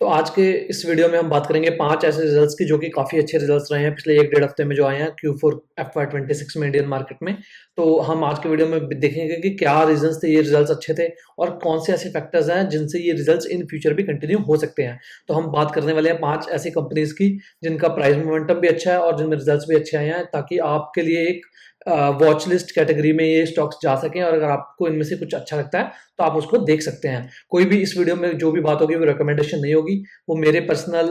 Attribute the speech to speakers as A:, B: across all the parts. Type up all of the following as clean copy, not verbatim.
A: तो आज के इस वीडियो में हम बात करेंगे 5 ऐसे रिजल्ट्स की जो कि काफ़ी अच्छे रिजल्ट्स रहे हैं पिछले 1 डेढ़ हफ्ते में जो आए हैं Q4 FY26 में इंडियन मार्केट में। तो हम आज के वीडियो में देखेंगे कि क्या रीज़न्स थे ये रिजल्ट्स अच्छे थे और कौन से ऐसे फैक्टर्स हैं जिनसे ये रिजल्ट्स इन फ्यूचर भी कंटिन्यू हो सकते हैं। तो हम बात करने वाले हैं 5 ऐसी कंपनीज़ की जिनका प्राइस मोमेंटम भी अच्छा है और जिनमें रिजल्ट्स भी अच्छे आए हैं, ताकि आपके लिए एक वॉच लिस्ट कैटेगरी में ये स्टॉक्स जा सकें और अगर आपको इनमें से कुछ अच्छा लगता है तो आप उसको देख सकते हैं। कोई भी इस वीडियो में जो भी बात होगी वो रिकमेंडेशन नहीं होगी, वो मेरे पर्सनल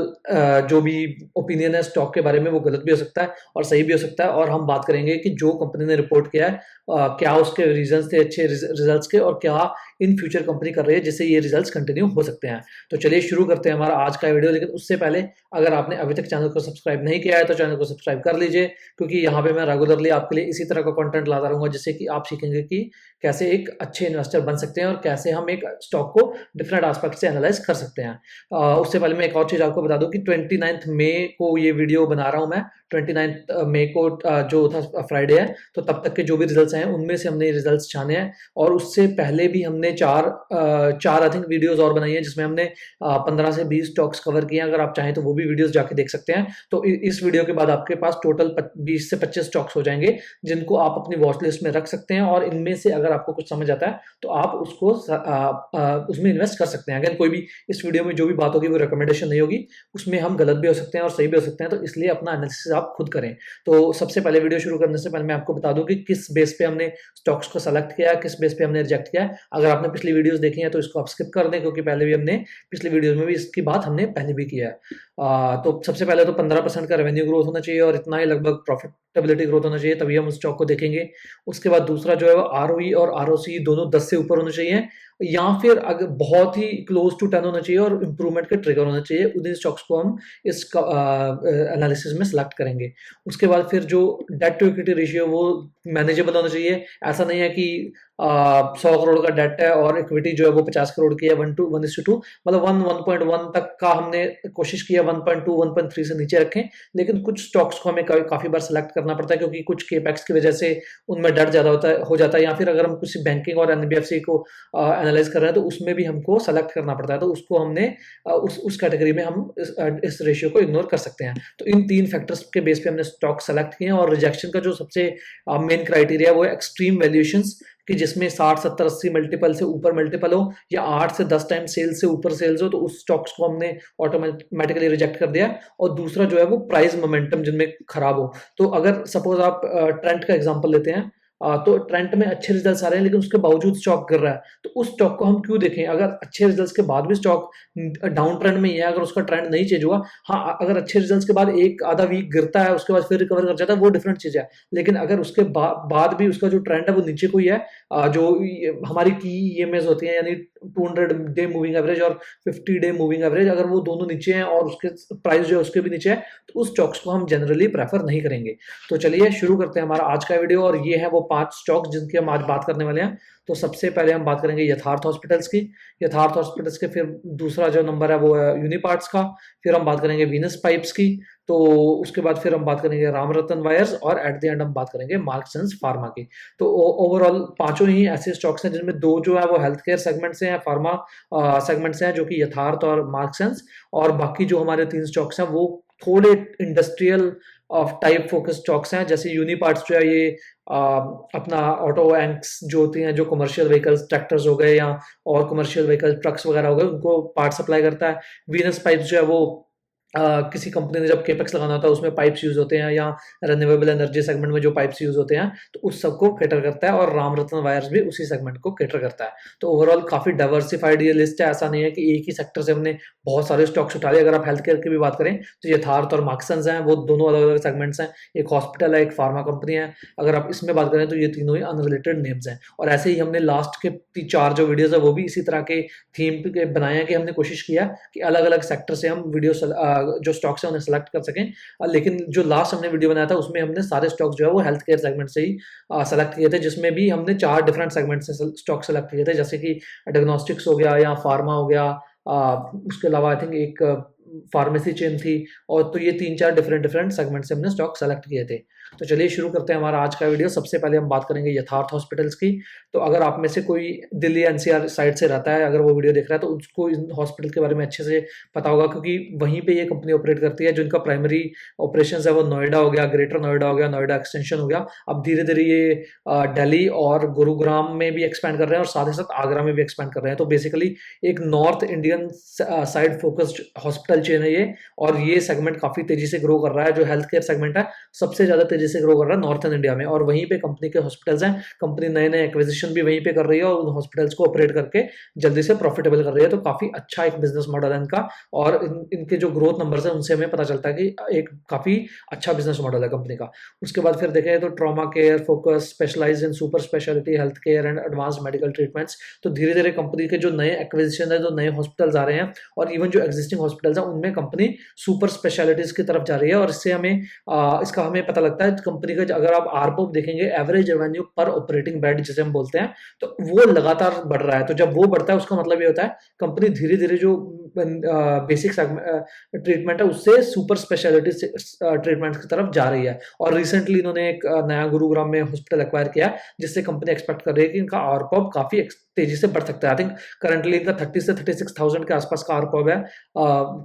A: जो भी ओपिनियन है स्टॉक के बारे में वो गलत भी हो सकता है और सही भी हो सकता है। और हम बात करेंगे कि जो कंपनी ने रिपोर्ट किया है क्या उसके रीजंस थे अच्छे रिजल्ट्स के और क्या इन फ्यूचर कंपनी कर रही है जिससे ये रिजल्ट्स कंटिन्यू हो सकते हैं। तो चलिए शुरू करते हैं हमारा आज का वीडियो, लेकिन उससे पहले अगर आपने अभी तक चैनल को सब्सक्राइब नहीं किया है तो चैनल को सब्सक्राइब कर लीजिए, क्योंकि यहाँ पे मैं रेगुलरली आपके लिए इसी तरह का कंटेंट लाता रहूंगा जिससे कि आप सीखेंगे कि कैसे एक अच्छे इन्वेस्टर बन सकते हैं और कैसे हम एक स्टॉक को डिफरेंट एस्पेक्ट से एनालाइज कर सकते हैं। उससे पहले मैं एक और चीज़ आपको बता दूं कि 29 मई को ये वीडियो बना रहा हूं मैं। 29 मई को जो था फ्राइडे है, तो तब तक के जो भी रिजल्ट्स हैं उनमें से हमने रिजल्ट्स छाने हैं। और उससे पहले भी हमने चार आई थिंक वीडियोस और बनाई है जिसमें हमने 15 से 20 स्टॉक्स कवर किए हैं। अगर आप चाहें तो वो भी वीडियोस जाके देख सकते हैं। तो इस वीडियो के बाद आपके पास टोटल 20 से 25 स्टॉक्स हो जाएंगे जिनको आप अपनी वॉच लिस्ट में रख सकते हैं और इनमें से अगर आपको कुछ समझ आता है तो आप उसको उसमें इन्वेस्ट कर सकते हैं। अगर कोई भी इस वीडियो में जो भी बात होगी वो रिकमेंडेशन नहीं होगी, उसमें हम गलत भी हो सकते हैं और सही भी हो सकते हैं, तो इसलिए अपना एनालिसिस आप खुद करें। तो सबसे पहले वीडियो शुरू करने से पहले मैं आपको बता दूं कि किस बेस पे हमने स्टॉक्स को सेलेक्ट किया है, किस बेस पे हमने रिजेक्ट किया है। अगर आपने पिछली वीडियोस देखी हैं तो इसको आप स्किप कर दें, क्योंकि पहले भी हमने पिछली वीडियोस में भी इसकी बात हमने पहले भी किया है। तो सबसे पहले तो 15% का रेवेन्यू ग्रोथ होना चाहिए और इतना ही लगभग प्रॉफिटेबिलिटी ग्रोथ होना चाहिए, तभी हम उस स्टॉक को देखेंगे। उसके बाद दूसरा जो है वो आरओई और आरओसी दोनों 10 से ऊपर होने चाहिए, या फिर अगर बहुत ही क्लोज टू 10 होना चाहिए और इंप्रूवमेंट के ट्रिगर होना चाहिए। उन्हीं स्टॉक्स को हम इस एनालिसिस में सेलेक्ट करेंगे। उसके बाद फिर जो डेट टू इक्विटी रेशियो वो मैनेजेबल होना चाहिए। ऐसा नहीं है कि 100 करोड़ का डेट है और इक्विटी जो है वो 50 करोड़ की है, 1:1 मतलब 1.1 तक का हमने कोशिश किया, 1.2 1.3 से नीचे रखें। लेकिन कुछ स्टॉक्स को हमें काफी बार सेलेक्ट करना पड़ता है क्योंकि कुछ केपेक्स की वजह से उनमें डर ज्यादा हो जाता है, या फिर अगर हम किसी बैंकिंग और एनबीएफसी को एनालाइज कर रहे हैं तो उसमें भी हमको सेलेक्ट करना पड़ता है। तो उसको हमने उस कैटेगरी में हम इस रेशियो को इग्नोर कर सकते हैं। तो इन 3 फैक्टर्स के बेस पे हमने स्टॉक सेलेक्ट किए हैं। और रिजेक्शन का जो सबसे मेन क्राइटेरिया वो है एक्सट्रीम वैल्यूएशंस, कि जिसमें 60 70 80 मल्टीपल से ऊपर मल्टीपल हो या 8 से 10 टाइम सेल्स से ऊपर सेल्स हो, तो उस स्टॉक्स को हमने ऑटोमेटिकली रिजेक्ट कर दिया। और दूसरा जो है वो प्राइस मोमेंटम जिनमें खराब हो। तो अगर सपोज आप ट्रेंट का एग्जांपल लेते हैं, तो ट्रेंट में अच्छे रिजल्ट्स आ रहे हैं लेकिन उसके बावजूद स्टॉक गिर रहा है, तो उस स्टॉक को हम क्यों देखें? अगर अच्छे रिजल्ट्स के बाद भी स्टॉक डाउन ट्रेंड में ही है, अगर उसका ट्रेंड नहीं चेंज हुआ, हाँ अगर अच्छे रिजल्ट्स के बाद एक आधा वीक गिरता है उसके बाद फिर रिकवर कर जाता है, वो डिफरेंट चीज है। लेकिन अगर उसके बाद भी उसका जो ट्रेंड है वो नीचे को ही है, जो हमारी की ईएमएस होती है यानी 200 डे मूविंग एवरेज और 50 डे मूविंग एवरेज, अगर वो दोनों नीचे हैं और उसके प्राइस जो है उसके भी नीचे है, तो उस स्टॉक्स को हम जनरली प्रेफर नहीं करेंगे। तो चलिए शुरू करते हैं हमारा आज का वीडियो, और ये है वो 5 स्टॉक्स जिनकी हम आज बात करने वाले हैं। तो सबसे पहले हम बात करेंगे यथार्थ हॉस्पिटल्स की। यथार्थ हॉस्पिटल्स के फिर दूसरा जो नंबर है वो है यूनिपार्ट्स का। फिर हम बात करेंगे वीनस पाइप्स की। तो उसके बाद फिर हम बात करेंगे रामरतन वायर्स, और एट द एंड हम बात करेंगे मार्क्संस फार्मा की। तो ओवरऑल पांचों ही ऐसे स्टॉक्स हैं जिनमें दो जो है वो हेल्थ केयर सेगमेंट से हैं, फार्मा सेगमेंट से हैं, जो कि यथार्थ और मार्क्संस। और बाकी जो हमारे 3 स्टॉक्स हैं वो थोड़े industrial of type focus stocks हैं। जैसे यूनिपार्ट्स जो है ये अपना ऑटो एंक्स जो होती हैं, जो कमर्शियल व्हीकल्स ट्रैक्टर्स हो गए या और कमर्शियल व्हीकल ट्रक्स वगैरह हो गए, उनको पार्ट सप्लाई करता है। वीनस पाइप्स जो है वो किसी कंपनी ने जब केपेक्स लगाना होता है उसमें पाइप्स यूज होते हैं, या रिन्यूएबल एनर्जी सेगमेंट में जो पाइप्स यूज होते हैं, तो उस सबको कैटर करता है। और रामरतन वायर्स भी उसी सेगमेंट को कैटर करता है। तो ओवरऑल काफी डाइवर्सिफाइड ये लिस्ट है। ऐसा नहीं है कि एक ही सेक्टर से हमने बहुत सारे स्टॉक्स उठा लिए। अगर आप हेल्थ केयर की भी बात करें तो यथार्थ और मार्क्संस हैं, वो दोनों अलग अलग सेगमेंट्स हैं। एक हॉस्पिटल है, एक फार्मा कंपनी है। अगर आप इसमें बात करें तो ये तीनों ही अनरिलेटेड नेम्स हैं। और ऐसे ही हमने लास्ट के 4 जो वीडियोस है वो भी इसी तरह के थीम के बनाए हैं, कि हमने कोशिश किया कि अलग अलग सेक्टर से हम वीडियो जो स्टॉक्स है उन्हें सेलेक्ट कर सकें। लेकिन जो लास्ट हमने वीडियो बनाया था उसमें हमने सारे स्टॉक्स जो है वो हेल्थ केयर सेगमेंट से ही सेलेक्ट किए थे, जिसमें भी हमने 4 डिफरेंट सेगमेंट से स्टॉक सेलेक्ट किए थे, जैसे कि डायग्नोस्टिक्स हो गया या फार्मा हो गया। उसके अलावा आई थिंक एक फार्मेसी चेन थी, और तो ये 3-4 डिफरेंट सेगमेंट से हमने स्टॉक सेलेक्ट किए थे। तो चलिए शुरू करते हैं हमारा आज का वीडियो। सबसे पहले हम बात करेंगे यथार्थ हॉस्पिटल्स की। तो अगर आप में से कोई दिल्ली एनसीआर साइड से रहता है, अगर वो वीडियो देख रहा है, तो उसको इन हॉस्पिटल के बारे में अच्छे से पता होगा, क्योंकि वहीं पे ये कंपनी ऑपरेट करती है। जो इनका प्राइमरी ऑपरेशंस है वो नोएडा हो गया, ग्रेटर नोएडा हो गया, नोएडा एक्सटेंशन हो गया। अब धीरे-धीरे ये दिल्ली और गुरुग्राम में भी एक्सपैंड कर रहे हैं, और साथ ही साथ आगरा में भी एक्सपैंड कर रहे हैं। तो बेसिकली एक north Indian side focused hospital chain है ये, और ये सेगमेंट काफ़ी तेज़ी से ग्रो कर रहा है। जो हेल्थ केयर सेगमेंट है, सबसे ज़्यादा तेज़ी से ग्रो कर रहा है नॉर्थर्न इंडिया में, और वहीं पे कंपनी के हॉस्पिटल्स हैं। कंपनी नए-नए एक्विजिशन भी वहीं पे कर रही है, और उन हॉस्पिटल्स को ऑपरेट करके जल्दी से प्रॉफिटेबल कर रही है। तो काफ़ी अच्छा एक बिज़नेस मॉडल है इनका, और इनके जो ग्रोथ नंबर्स हैं, उनसे हमें पता चलता है कि एक काफ़ी अच्छा बिज़नेस मॉडल है कंपनी का। उसके बाद फिर देखें तो trauma care focus, specialized in super speciality health care and advanced medical treatments. तो धीरे-धीरे कंपनी के जो नए एक्विजिशन है, जो नए हॉस्पिटल्स आ रहे हैं, और इवन जो एक्जिस्टिंग हॉस्पिटल्स हैं, उनमें कंपनी सुपर स्पेशलिटीज़ की तरफ जा रही है। और इससे इसका हमें पता लगता है कंपनी का, अगर आप आरपीओ देखेंगे, एवरेज रेवेन्यू पर ऑपरेटिंग बेड जिसे हम बोलते हैं, तो वो लगातार बढ़ रहा है। तो जब वो बढ़ता है, उसका मतलब ये होता है कंपनी धीरे-धीरे जो बेसिक ट्रीटमेंट है, उससे सुपर स्पेशलिटी ट्रीटमेंट की तरफ जा रही है। और रिसेंटली इन्होंने एक नया गुरुग्राम में हॉस्पिटल एक्वायर किया, जिससे कंपनी एक्सपेक्ट कर रही है कि इनका आरपॉब काफ़ी तेजी से बढ़ सकता है। आई थिंक करंटली इनका 30 से 36,000 के आसपास का आरपॉब है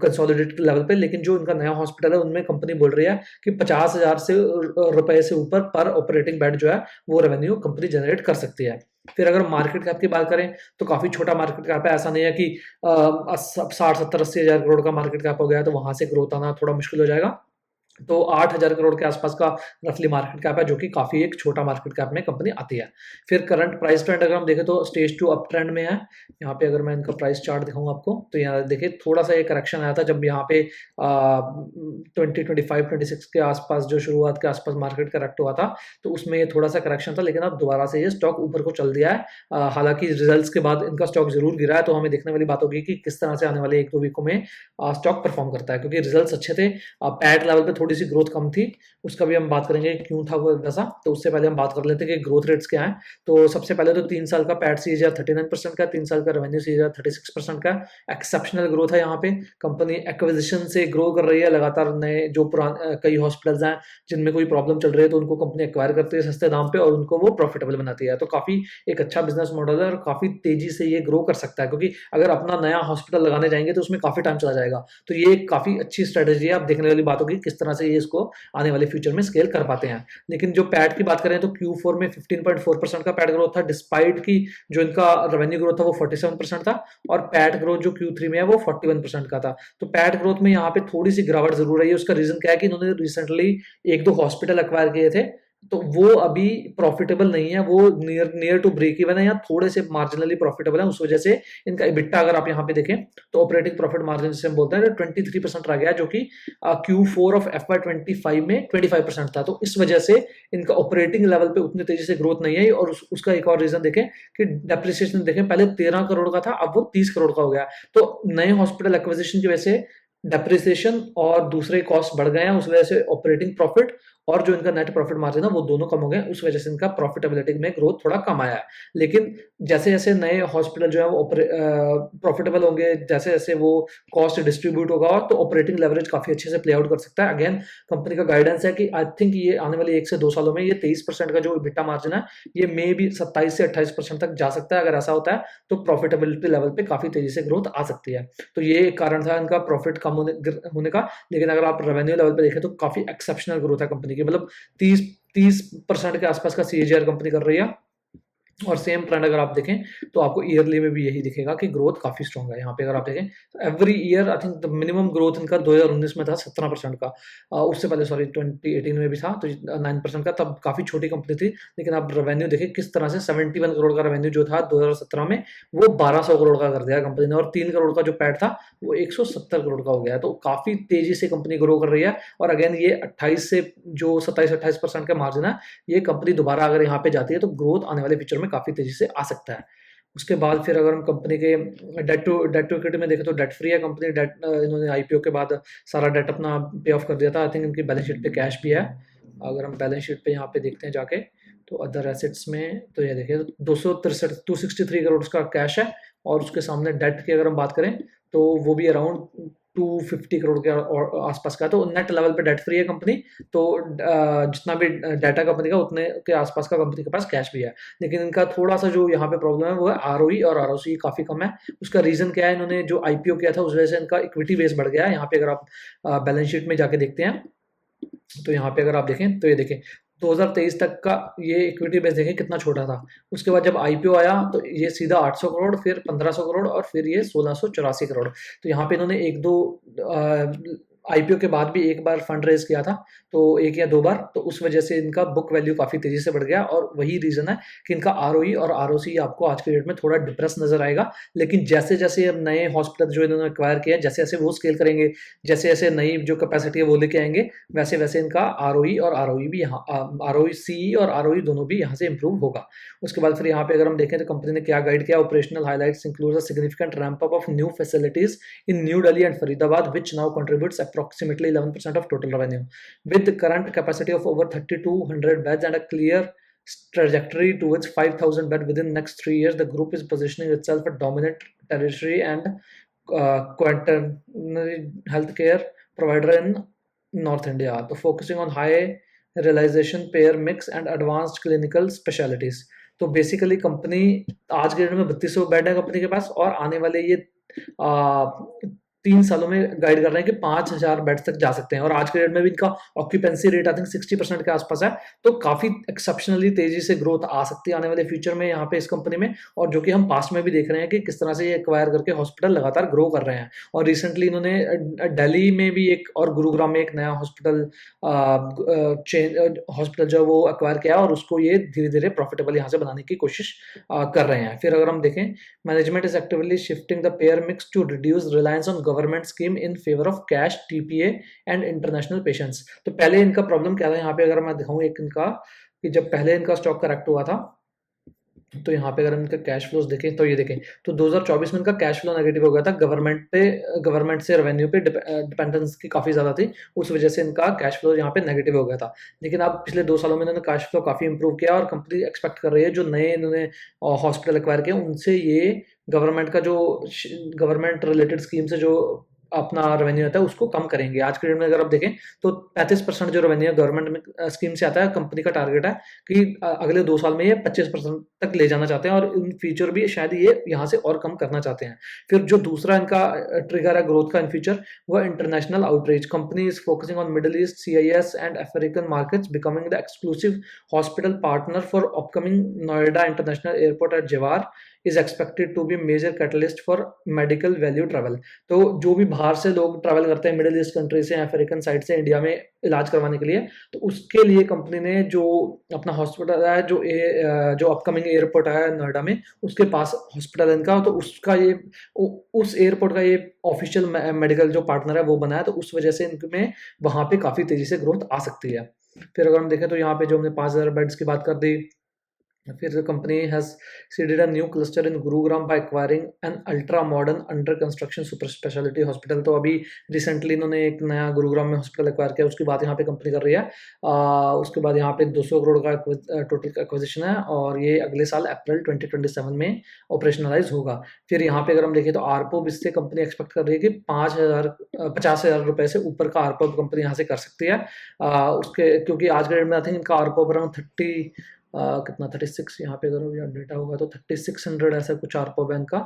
A: कंसोलिडेटेड लेवल पे, लेकिन जो इनका नया हॉस्पिटल है, उनमें कंपनी बोल रही है कि 50,000 से रुपए से ऊपर पर ऑपरेटिंग बेड जो है, वो रेवेन्यू कंपनी जनरेट कर सकती है। फिर अगर मार्केट कैप की बात करें, तो काफ़ी छोटा मार्केट कैप है। ऐसा नहीं है कि 60-70-80 हज़ार करोड़ का मार्केट कैप हो गया, तो वहाँ से ग्रोथ आना थोड़ा मुश्किल हो जाएगा। तो 8,000 करोड़ के आसपास का रफली मार्केट कैप है, जो कि काफ़ी एक छोटा मार्केट कैप में कंपनी आती है। फिर करंट प्राइस ट्रेंड अगर हम देखें, तो स्टेज 2 अप ट्रेंड में है। यहाँ पे अगर मैं इनका प्राइस चार्ट दिखाऊँ आपको, तो यहाँ देखिए थोड़ा सा ये करेक्शन आया था, जब यहाँ पे 2025-26 के आसपास, जो शुरुआत के आसपास मार्केट करेक्ट हुआ था, तो उसमें ये थोड़ा सा करेक्शन था। लेकिन अब दोबारा से ये स्टॉक ऊपर को चल दिया है। हालांकि रिजल्ट्स के बाद इनका स्टॉक जरूर गिरा है, तो हमें देखने वाली बात होगी कि किस तरह से आने वाले 1-2 वीकों में स्टॉक परफॉर्म करता है, क्योंकि रिजल्ट्स अच्छे थे। पैट लेवल पे थोड़ी सी ग्रोथ कम थी, उसका भी हम बात करेंगे क्यों था वो वैसा। तो उससे पहले हम बात कर लेते हैं कि ग्रोथ रेट्स क्या हैं। तो सबसे पहले तो 3 साल का पैट सीएजीआर 39% का, 3 साल का रेवेन्यू सीएजीआर 36% का। एक्सेप्शनल ग्रोथ है यहाँ पे। कंपनी एक्विजिशन से ग्रो कर रही है लगातार। नए जो कई हॉस्पिटल्स हैं जिनमें कोई प्रॉब्लम चल रही है, तो उनको कंपनी एक्वायर करती है सस्ते दाम पे, और उनको वो प्रॉफिटेबल बनाती है। तो काफी एक अच्छा बिजनेस मॉडल है, और काफी तेजी से ये ग्रो कर सकता है, क्योंकि अगर अपना नया हॉस्पिटल लगाने जाएंगे, तो उसमें काफी टाइम चला जाएगा। तो ये काफी अच्छी स्ट्रेटेजी है। आप देखने वाली बात होगी किस तरह से ये इसको आने वाले फ्यूचर में स्केल कर पाते हैं। लेकिन जो पैट की बात करें, तो Q4 में 15.4% का पैट ग्रोथ था, डिस्पाइट की जो इनका रेवेन्यू ग्रोथ था वो 47% था, और पैट ग्रोथ जो Q3 में है वो 41% का था। तो पैट ग्रोथ में यहाँ पे थोड़ी सी गिरावट जरूर रही है। उसका रीजन क्या है कि इन्होंने रिसेंटली 1-2 हॉस्पिटल एक्वायर किए थे, तो वो अभी प्रॉफिटेबल नहीं है। वो नियर टू ब्रेक इवन है, या थोड़े से मार्जिनली प्रॉफिटेबल है। उस वजह से इनका इबिट्टा अगर आप यहाँ पे देखें, तो ऑपरेटिंग प्रॉफिट मार्जिन जिसे हम बोलते हैं, 23% रह गया, जो कि Q4 ऑफ FY25 में 25% था। तो इस वजह से इनका ऑपरेटिंग लेवल पे उतनी तेजी से ग्रोथ नहीं है। और उसका एक और रीजन देखें कि डेप्रिसिएशन देखें, पहले 13 करोड़ का था, अब वो 30 करोड़ का हो गया। तो नए हॉस्पिटल एक्विजिशन की वजह से डेप्रिसिएशन और दूसरे कॉस्ट बढ़ गए हैं, उस वजह से ऑपरेटिंग प्रॉफिट और जो इनका नेट प्रॉफिट मार्जिन है, वो दोनों कम हो गए। उस वजह से इनका प्रॉफिटेबिलिटी में ग्रोथ थोड़ा कम आया है। लेकिन जैसे-जैसे नए हॉस्पिटल जो है वो प्रॉफिटेबल होंगे, जैसे-जैसे वो कॉस्ट डिस्ट्रीब्यूट होगा, तो ऑपरेटिंग लेवरेज काफ़ी अच्छे से प्ले आउट कर सकता है। अगेन कंपनी का गाइडेंस है कि आई थिंक ये आने वाले 1 से 2 सालों में ये 23% का जो EBITDA मार्जिन है, ये मे बी 27 से 28% तक जा सकता है। अगर ऐसा होता है, तो प्रॉफिटेबिलिटी लेवल पे काफ़ी तेज़ी से ग्रोथ आ सकती है। तो ये एक कारण था इनका प्रॉफिट कम होने का। लेकिन अगर आप रेवेन्यू लेवल पे देखें, तो काफ़ी एक्सेप्शनल ग्रोथ है कंपनी की। मतलब 30% के आसपास का सीएजीआर कंपनी कर रही है। और सेम ट्रेंड अगर आप देखें, तो आपको ईयरली में भी यही दिखेगा कि ग्रोथ काफ़ी स्ट्रॉन्ग है। यहाँ पे अगर आप देखें, तो every year I think the minimum growth इनका 2019 में था 17% का। उससे पहले सॉरी 2018 में भी था, तो 9% का। तब काफ़ी छोटी कंपनी थी। लेकिन आप रेवेन्यू देखें किस तरह से 71 करोड़ का रेवेन्यू जो था 2017 में, वो 1200 करोड़ का कर दिया कंपनी ने। और 3 करोड़ का जो पैट था, वो 170 करोड़ का हो गया है। तो काफ़ी तेज़ी से कंपनी ग्रो कर रही है। और अगेन ये 28 से जो 27-28% का मार्जिन है, ये कंपनी दोबारा अगर यहाँ पे जाती है, तो ग्रोथ आने वाले फ्यूचर में काफ़ी तेज़ी से आ सकता है। उसके बाद फिर अगर हम कंपनी के डेट टू इक्विटी में देखें, तो डेट फ्री है कंपनी। इन्होंने आईपीओ के बाद सारा डेट अपना पे ऑफ कर दिया था। आई थिंक इनकी बैलेंस शीट पे कैश भी है। अगर हम बैलेंस शीट पे यहाँ पे देखते हैं जाके, तो अदर एसेट्स में तो ये देखिए 263 करोड़ का कैश है। और उसके सामने डेट की अगर हम बात करें, तो वो भी अराउंड 250 करोड़ के आसपास का, तो नेट लेवल पे डेट फ्री है कंपनी। तो जितना भी डाटा कंपनी का उतने के आसपास का कंपनी के पास कैश भी है। लेकिन इनका थोड़ा सा जो यहाँ पे प्रॉब्लम है वो है आरओई और आरओसी काफी कम है। उसका रीजन क्या है, इन्होंने जो आईपीओ किया था उस वजह से इनका इक्विटी बेस बढ़ गया है। यहाँ पे अगर आप बैलेंस शीट में जाके देखते हैं तो यहाँ पे अगर आप देखें तो ये देखें 2023 तक का ये इक्विटी बेस देखें कितना छोटा था। उसके बाद जब आईपीओ आया तो ये सीधा 800 करोड़, फिर 1500 करोड़ और फिर ये 1684 करोड़। तो यहाँ पे इन्होंने एक दो आईपीओ के बाद भी एक बार फंड रेज किया था, तो एक या दो बार, तो उस वजह से इनका बुक वैल्यू काफी तेजी से बढ़ गया और वही रीजन है कि इनका आरओई और आरओसी आपको आज के डेट में थोड़ा डिप्रेस नजर आएगा। लेकिन जैसे जैसे अब नए हॉस्पिटल जो इन्होंने एक्वायर किए हैं, जैसे जैसे वो स्केल करेंगे, जैसे जैसे नई जो कैपेसिटी है वो लेके आएंगे, वैसे वैसे इनका आरओई और आरओई भी यहाँ आरओई सी और आरओई दोनों भी यहाँ से इंप्रूव होगा। उसके बाद फिर यहाँ पे अगर हम देखें तो कंपनी ने क्या गाइड किया, operational highlights include a significant ramp up of new facilities in New Delhi and Faridabad, which now contributes approximately 11% of total revenue. With current capacity of over 3,200 beds and a clear trajectory towards 5,000 beds within next 3 years, the group is positioning itself a dominant tertiary and quaternary healthcare provider in North India. So focusing on high realization payer mix and advanced clinical specialties. तो basically company आज के date में 3200 bed है company के पास, और आने वाले ये 3 सालों में गाइड कर रहे हैं कि 5000 बेड्स तक जा सकते हैं। और आज के डेट में भी इनका ऑक्यूपेंसी रेट आई थिंक 60% के आसपास है। तो काफी एक्सेप्शनली तेजी से ग्रोथ आ सकती है आने वाले फ्यूचर में यहाँ पे इस कंपनी में, और जो कि हम पास्ट में भी देख रहे हैं कि किस तरह से ये एक्वायर करके हॉस्पिटल लगातार ग्रो कर रहे हैं। और रिसेंटली इन्होंने दिल्ली में भी एक और गुरुग्राम में एक नया हॉस्पिटल हॉस्पिटल जो वो एक्वायर किया और उसको ये धीरे धीरे प्रॉफिटेबल यहाँ से बनाने की कोशिश कर रहे हैं। फिर अगर हम देखें, management is actively shifting the payer mix to reduce reliance on government scheme in favour of cash, TPA and international patients. तो पहले इनका प्रॉब्लम क्या था, यहाँ पे अगर मैं दिखाऊं एक इनका, कि जब पहले इनका स्टॉक करेक्ट हुआ था तो यहाँ पे अगर इनका कैश फ्लोज देखें तो ये देखें तो 2024 में इनका कैश फ्लो नेगेटिव हो गया था। गवर्नमेंट से रेवेन्यू पे डिपेंडेंस की काफ़ी ज़्यादा थी, उस वजह से इनका कैश फ्लो यहाँ पे नेगेटिव हो गया था। लेकिन अब पिछले 2 सालों में इन्होंने कैश फ्लो काफ़ी इंप्रूव किया और कंपनी एक्सपेक्ट कर रही है जो नए इन्होंने हॉस्पिटल एक्वायर किए उनसे ये गवर्नमेंट रिलेटेड स्कीम से जो अपना रेवेन्यू आता है उसको कम करेंगे। आज के डेट में अगर आप देखें तो 35% जो रेवेन्यू गवर्नमेंट स्कीम से आता है, कंपनी का टारगेट है कि अगले 2 साल में ये 25% तक ले जाना चाहते हैं, और इन फ्यूचर भी शायद ये यहाँ से और कम करना चाहते हैं। फिर जो दूसरा इनका ट्रिगर है ग्रोथ का इन फ्यूचर, वो international outreach. Company is focusing on middle east, CIS and African markets, becoming the exclusive hospital partner for upcoming Noida international airport at जवार is expected to be major catalyst for medical value travel। तो जो भी बाहर से लोग travel करते हैं middle east country से, अफ्रीकन साइड से इंडिया में इलाज करवाने के लिए, तो उसके लिए कंपनी ने जो अपना हॉस्पिटल है, जो अपकमिंग एयरपोर्ट है नोएडा में, उसके पास हॉस्पिटल है इनका, तो उसका ये उस एयरपोर्ट का ये ऑफिशियल मेडिकल जो पार्टनर है वो बना है, तो उस वजह से इनमें वहाँ पे काफ़ी तेज़ी से ग्रोथ आ सकती है। फिर अगर हम देखें तो यहाँ पे जो हमने 5000 बेड्स की बात कर दी, फिर the company has seeded a new cluster in Gurugram by acquiring an ultra modern under construction super specialty hospital। तो अभी रिसेंटली इन्होंने एक नया गुरुग्राम में हॉस्पिटल एक्वायर किया, उसकी बात यहाँ पे कंपनी कर रही है। उसके बाद यहाँ पे 200 करोड़ का टोटल एक्विजिशन है और ये अगले साल अप्रैल 2027 में ऑपरेशनलाइज होगा। फिर यहाँ पे अगर हम देखें तो आरपोब इससे कंपनी एक्सपेक्ट कर रही है कि 50,000 रुपए से ऊपर का आरपोब कंपनी यहाँ से कर सकती है। उसके क्योंकि आज के डेट में आई थिंक इनका आरपोब अराउंड 36 यहाँ पे अगर डेटा होगा तो 3600 ऐसा कुछ आरपोब है इनका।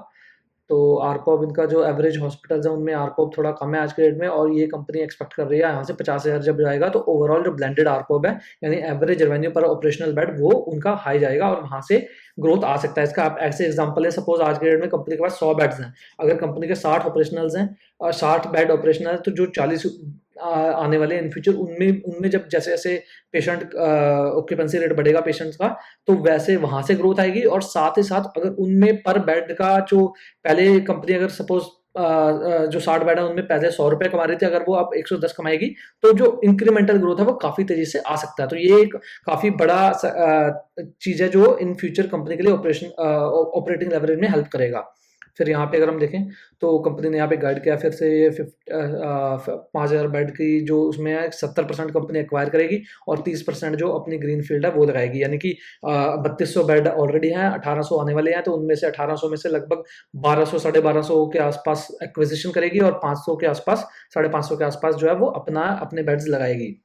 A: तो आरपोब इनका जो एवरेज हॉस्पिटल्स है उनमें आरपोब थोड़ा कम है आज के डेट में, और ये कंपनी एक्सपेक्ट कर रही है यहाँ से 50,000 जब जाएगा तो ओवरऑल जो ब्लेंडेड आरपोब है यानी एवरेज रेवेन्यू पर ऑपरेशनल बेड वो उनका हाई जाएगा और वहाँ से ग्रोथ आ सकता है। इसका आप ऐसे एग्जांपल है, सपोज आज के डेट में कंपनी के पास 100 बेड्स हैं, अगर कंपनी के 60 ऑपरेशनल्स हैं और 60 बेड ऑपरेशनल है, तो जो 40 आने वाले इन फ्यूचर उनमें जब जैसे जैसे पेशेंट ऑक्यूपेंसी रेट बढ़ेगा पेशेंट्स का, तो वैसे वहां से ग्रोथ आएगी। और साथ ही साथ अगर उनमें पर बेड का जो पहले कंपनी अगर सपोज जो 60 बेड है उनमें पहले 100 रुपए कमा रही थी, अगर वो अब 110 कमाएगी तो जो इंक्रीमेंटल ग्रोथ है वो काफी तेजी से आ सकता है। तो ये एक काफी बड़ा चीज है जो इन फ्यूचर कंपनी के लिए ऑपरेटिंग लेवरेज में हेल्प करेगा। फिर यहाँ पे अगर हम देखें तो कंपनी ने यहाँ पे गाइड किया फिर से ये 5,000 बेड की जो उसमें है 70% कंपनी एक्वायर करेगी और 30% जो अपनी ग्रीन फील्ड है वो लगाएगी, यानी कि 3200 बेड ऑलरेडी हैं, 1800 आने वाले हैं, तो उनमें से 1800 में से लगभग 1200 1250 के आसपास एक्विजिशन करेगी और 500 के आसपास 550 के आसपास जो है वो अपने बेड्स लगाएगी।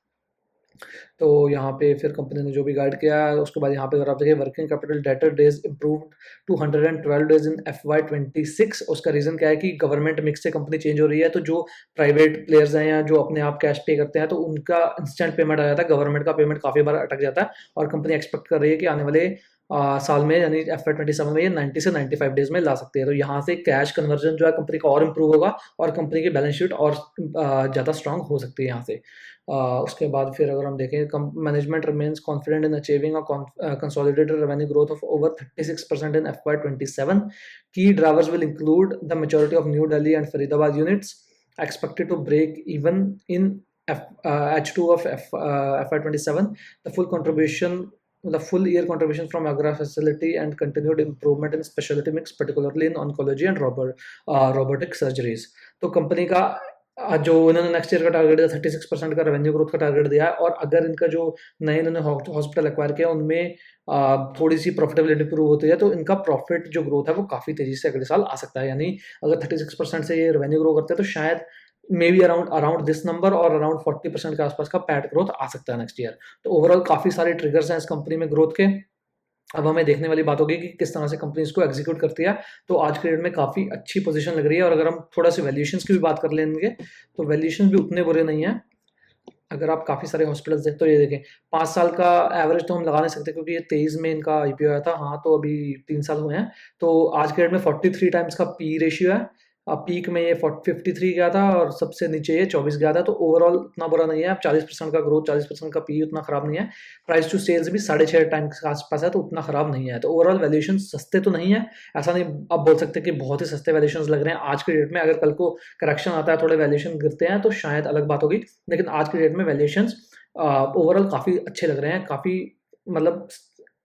A: तो यहाँ पे फिर कंपनी ने जो भी गाइड किया है उसके बाद यहाँ पे अगर आप देखिए working capital debtor days improved to 112 days in FY26। उसका रीज़न क्या है कि गवर्नमेंट मिक्स से कंपनी चेंज हो रही है, तो जो प्राइवेट प्लेयर्स हैं या जो अपने आप कैश पे करते हैं तो उनका इंस्टेंट पेमेंट आ जाता है, गवर्नमेंट का पेमेंट काफ़ी बार अटक जाता है और कंपनी एक्सपेक्ट कर रही है कि आने वाले साल में यानी FY27 में ये 90 से 95 डेज में ला सकती है। तो यहाँ से कैश कन्वर्जन जो है कंपनी का और इम्प्रूव होगा और कंपनी की बैलेंस शीट और ज़्यादा स्ट्रांग हो सकती है यहाँ से। उसके बाद फिर अगर हम देखें management remains confident in achieving a consolidated revenue growth of over 36% in FY27। की drivers will include the majority of new Delhi and Faridabad units expected to break even in H2 of FY27. The full year contribution from Agra facility and continued improvement in specialty mix, particularly in oncology and robotic surgeries. तो company का जो इन्होंने next year का target दिया 36% का revenue growth का target दिया है, और अगर इनका जो नए इन्होंने हॉस्पिटल एक्वायर किया उनमें थोड़ी सी प्रॉफिटेबिलिटी इंप्रूव होती है तो इनका प्रॉफिट जो ग्रोथ है वो काफ़ी तेजी से अगले साल आ सकता है। यानी अगर 36% से ये रेवेन्यू ग्रो करते हैं तो शायद may be around this number और अराउंड 40% के आसपास का पैट ग्रोथ आ सकता है नेक्स्ट ईयर। तो ओवरऑल काफ़ी सारे ट्रिगर्स हैं इस कंपनी में ग्रोथ के। अब हमें देखने वाली बात होगी कि किस तरह से कंपनी इसको एग्जीक्यूट करती है। तो आज के डेट में काफ़ी अच्छी पोजीशन लग रही है, और अगर हम थोड़ा सी वैल्यूएशंस की भी बात कर लेंगे तो वैल्यूएशंस भी उतने बुरे नहीं हैं। अगर आप काफ़ी सारे हॉस्पिटल्स देखते हो, ये देखें 5 साल का एवरेज तो हम लगा नहीं सकते क्योंकि ये 23 में इनका IPO आया था, हाँ तो अभी 3 साल हुए हैं। तो आज के डेट में 43 टाइम्स का पी रेशियो है। पीक में ये 53 गया था और सबसे नीचे ये 24 गया था, तो ओवरऑल इतना बुरा नहीं है। अब 40% का ग्रोथ, 40% का पी उतना खराब नहीं है। प्राइस टू सेल्स भी 6.5 टाइम्स के आसपास है, तो उतना खराब नहीं है। तो ओवरऑल वैल्यूएशन सस्ते तो नहीं है, ऐसा नहीं आप बोल सकते कि बहुत ही सस्ते वैल्यूएशन लग रहे हैं आज के डेट में। अगर कल को करेक्शन आता है, थोड़े वैल्यूएशन गिरते हैं तो शायद अलग बात होगी, लेकिन आज के डेट में वैल्यूएशंस ओवरऑल काफ़ी अच्छे लग रहे हैं, काफ़ी मतलब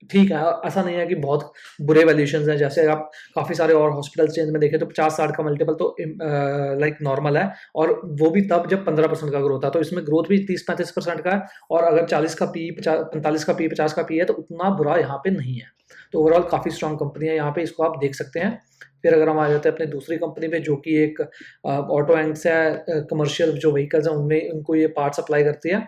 A: ठीक है। ऐसा नहीं है कि बहुत बुरे वैल्यूएशंस हैं। जैसे आप काफ़ी सारे और हॉस्पिटल चेंज में देखें तो 50-60 का मल्टीपल तो लाइक नॉर्मल है, और वो भी तब जब 15% का ग्रोथ था। तो इसमें ग्रोथ भी 30-35% का है, और अगर 40 का पी, 45 का पी, 50 का पी है तो उतना बुरा यहाँ पे नहीं है। तो ओवरऑल काफ़ी स्ट्रॉन्ग कंपनी है यहाँ पे, इसको आप देख सकते हैं। फिर अगर हम आ जाते हैं अपनी दूसरी कंपनी पे, जो कि एक ऑटो एंड्स है, कमर्शियल जो व्हीकल्स हैं उनमें उनको ये पार्ट सप्लाई करती है।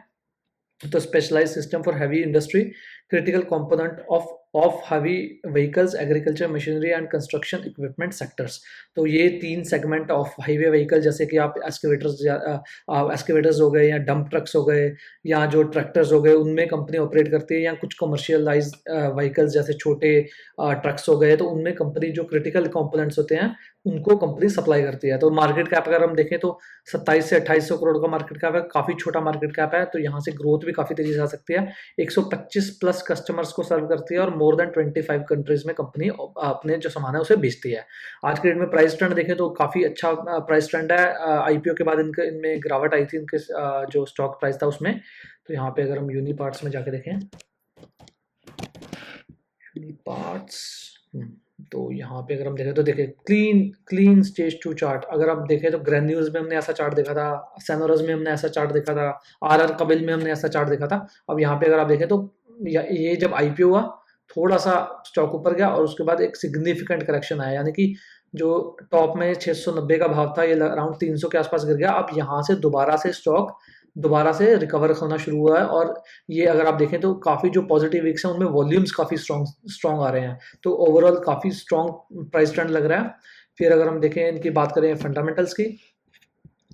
A: तो specialized system for heavy industry, critical component of heavy vehicles, agriculture machinery and construction equipment sectors. तो ये 3 सेगमेंट ऑफ हाईवे व्हीकल, जैसे कि आप एस्केवेटर्स हो गए या डंप ट्रक्स हो गए या जो ट्रैक्टर्स हो गए, उनमें कंपनी ऑपरेट करती है, या कुछ कमर्शियलाइज व्हीकल्स जैसे छोटे ट्रक्स हो गए, तो उनमें कंपनी जो क्रिटिकल कंपोनेंट्स होते हैं उनको कंपनी सप्लाई करती है। तो मार्केट कैप अगर हम देखें तो 27 से 2800 करोड़ का मार्केट कैप है, काफ़ी छोटा मार्केट कैप है। तो यहाँ से ग्रोथ भी काफ़ी तेजी से आ सकती है। 125 प्लस कस्टमर्स को सर्व करती है और मोर देन 25 कंट्रीज में कंपनी अपने जो सामान है उसे बेचती है। आज के डेट में प्राइस ट्रेंड देखें तो काफ़ी अच्छा प्राइस ट्रेंड है। IPO के बाद इनमें गिरावट आई थी, इनके जो स्टॉक प्राइस था उसमें। तो यहाँ पे अगर हम यूनी पार्ट्स में जाके देखें, यूनी पार्ट्स, तो यहाँ पे अगर हम देखें तो देखिए क्लीन स्टेज 2 चार्ट। अगर आप देखें तो ग्रैन्यूल्स में हमने ऐसा चार्ट देखा था, सेनोरस में हमने ऐसा चार्ट देखा था, RR कबिल में हमने ऐसा चार्ट देखा था। अब यहाँ पे अगर आप देखें तो ये जब IPO हुआ थोड़ा सा स्टॉक ऊपर गया और उसके बाद एक सिग्निफिकेंट करेक्शन आया, यानी कि जो टॉप में 690 का भाव था, ये अराउंड 300 के आसपास गिर गया। अब यहाँ से दोबारा से रिकवर होना शुरू हुआ है, और ये अगर आप देखें तो काफ़ी जो पॉजिटिव वीक्स हैं उनमें वॉल्यूम्स काफ़ी स्ट्रॉन्ग आ रहे हैं। तो ओवरऑल काफ़ी स्ट्रॉन्ग प्राइस ट्रेंड लग रहा है। फिर अगर हम देखें इनकी बात करें फंडामेंटल्स की,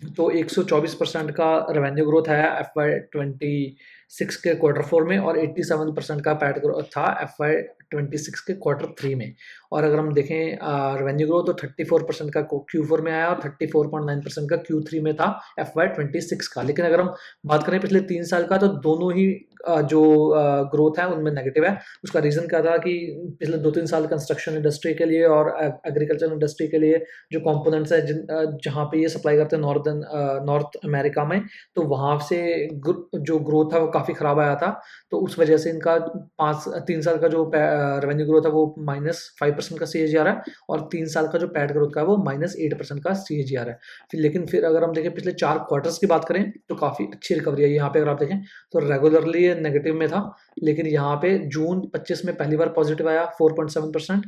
A: तो 124% का रेवेन्यू ग्रोथ है FY26 के Q4 में, और 87% का पैट ग्रोथ था FY26 के Q3 में। और अगर हम देखें रेवेन्यू ग्रोथ तो 34% का Q4 में आया और 34.9% का Q3 में था FY26 का। लेकिन अगर हम बात करें पिछले 3 साल का, तो दोनों ही जो ग्रोथ है उनमें नेगेटिव है। उसका रीज़न क्या था कि पिछले 2-3 साल कंस्ट्रक्शन इंडस्ट्री के लिए और एग्रीकल्चर इंडस्ट्री के लिए जो कंपोनेंट्स है जहाँ पे ये सप्लाई करते हैं नॉर्थ अमेरिका में, तो वहाँ से जो ग्रोथ है वो काफ़ी खराब आया था, तो उस वजह से इनका 3 साल का जो रेवेन्यू ग्रोथ है वो -5% का सीएजीआर है, और 3 साल का जो पैट ग्रोथ का है वो -8% का सीएजीआर है। लेकिन फिर अगर हम देखें पिछले 4 क्वार्टर्स की बात करें तो काफ़ी अच्छी रिकवरी है। यहाँ पे अगर आप देखें तो रेगुलरली ये नेगेटिव में था, लेकिन यहाँ पे जून 25 में पहली बार पॉजिटिव आया 4.7%,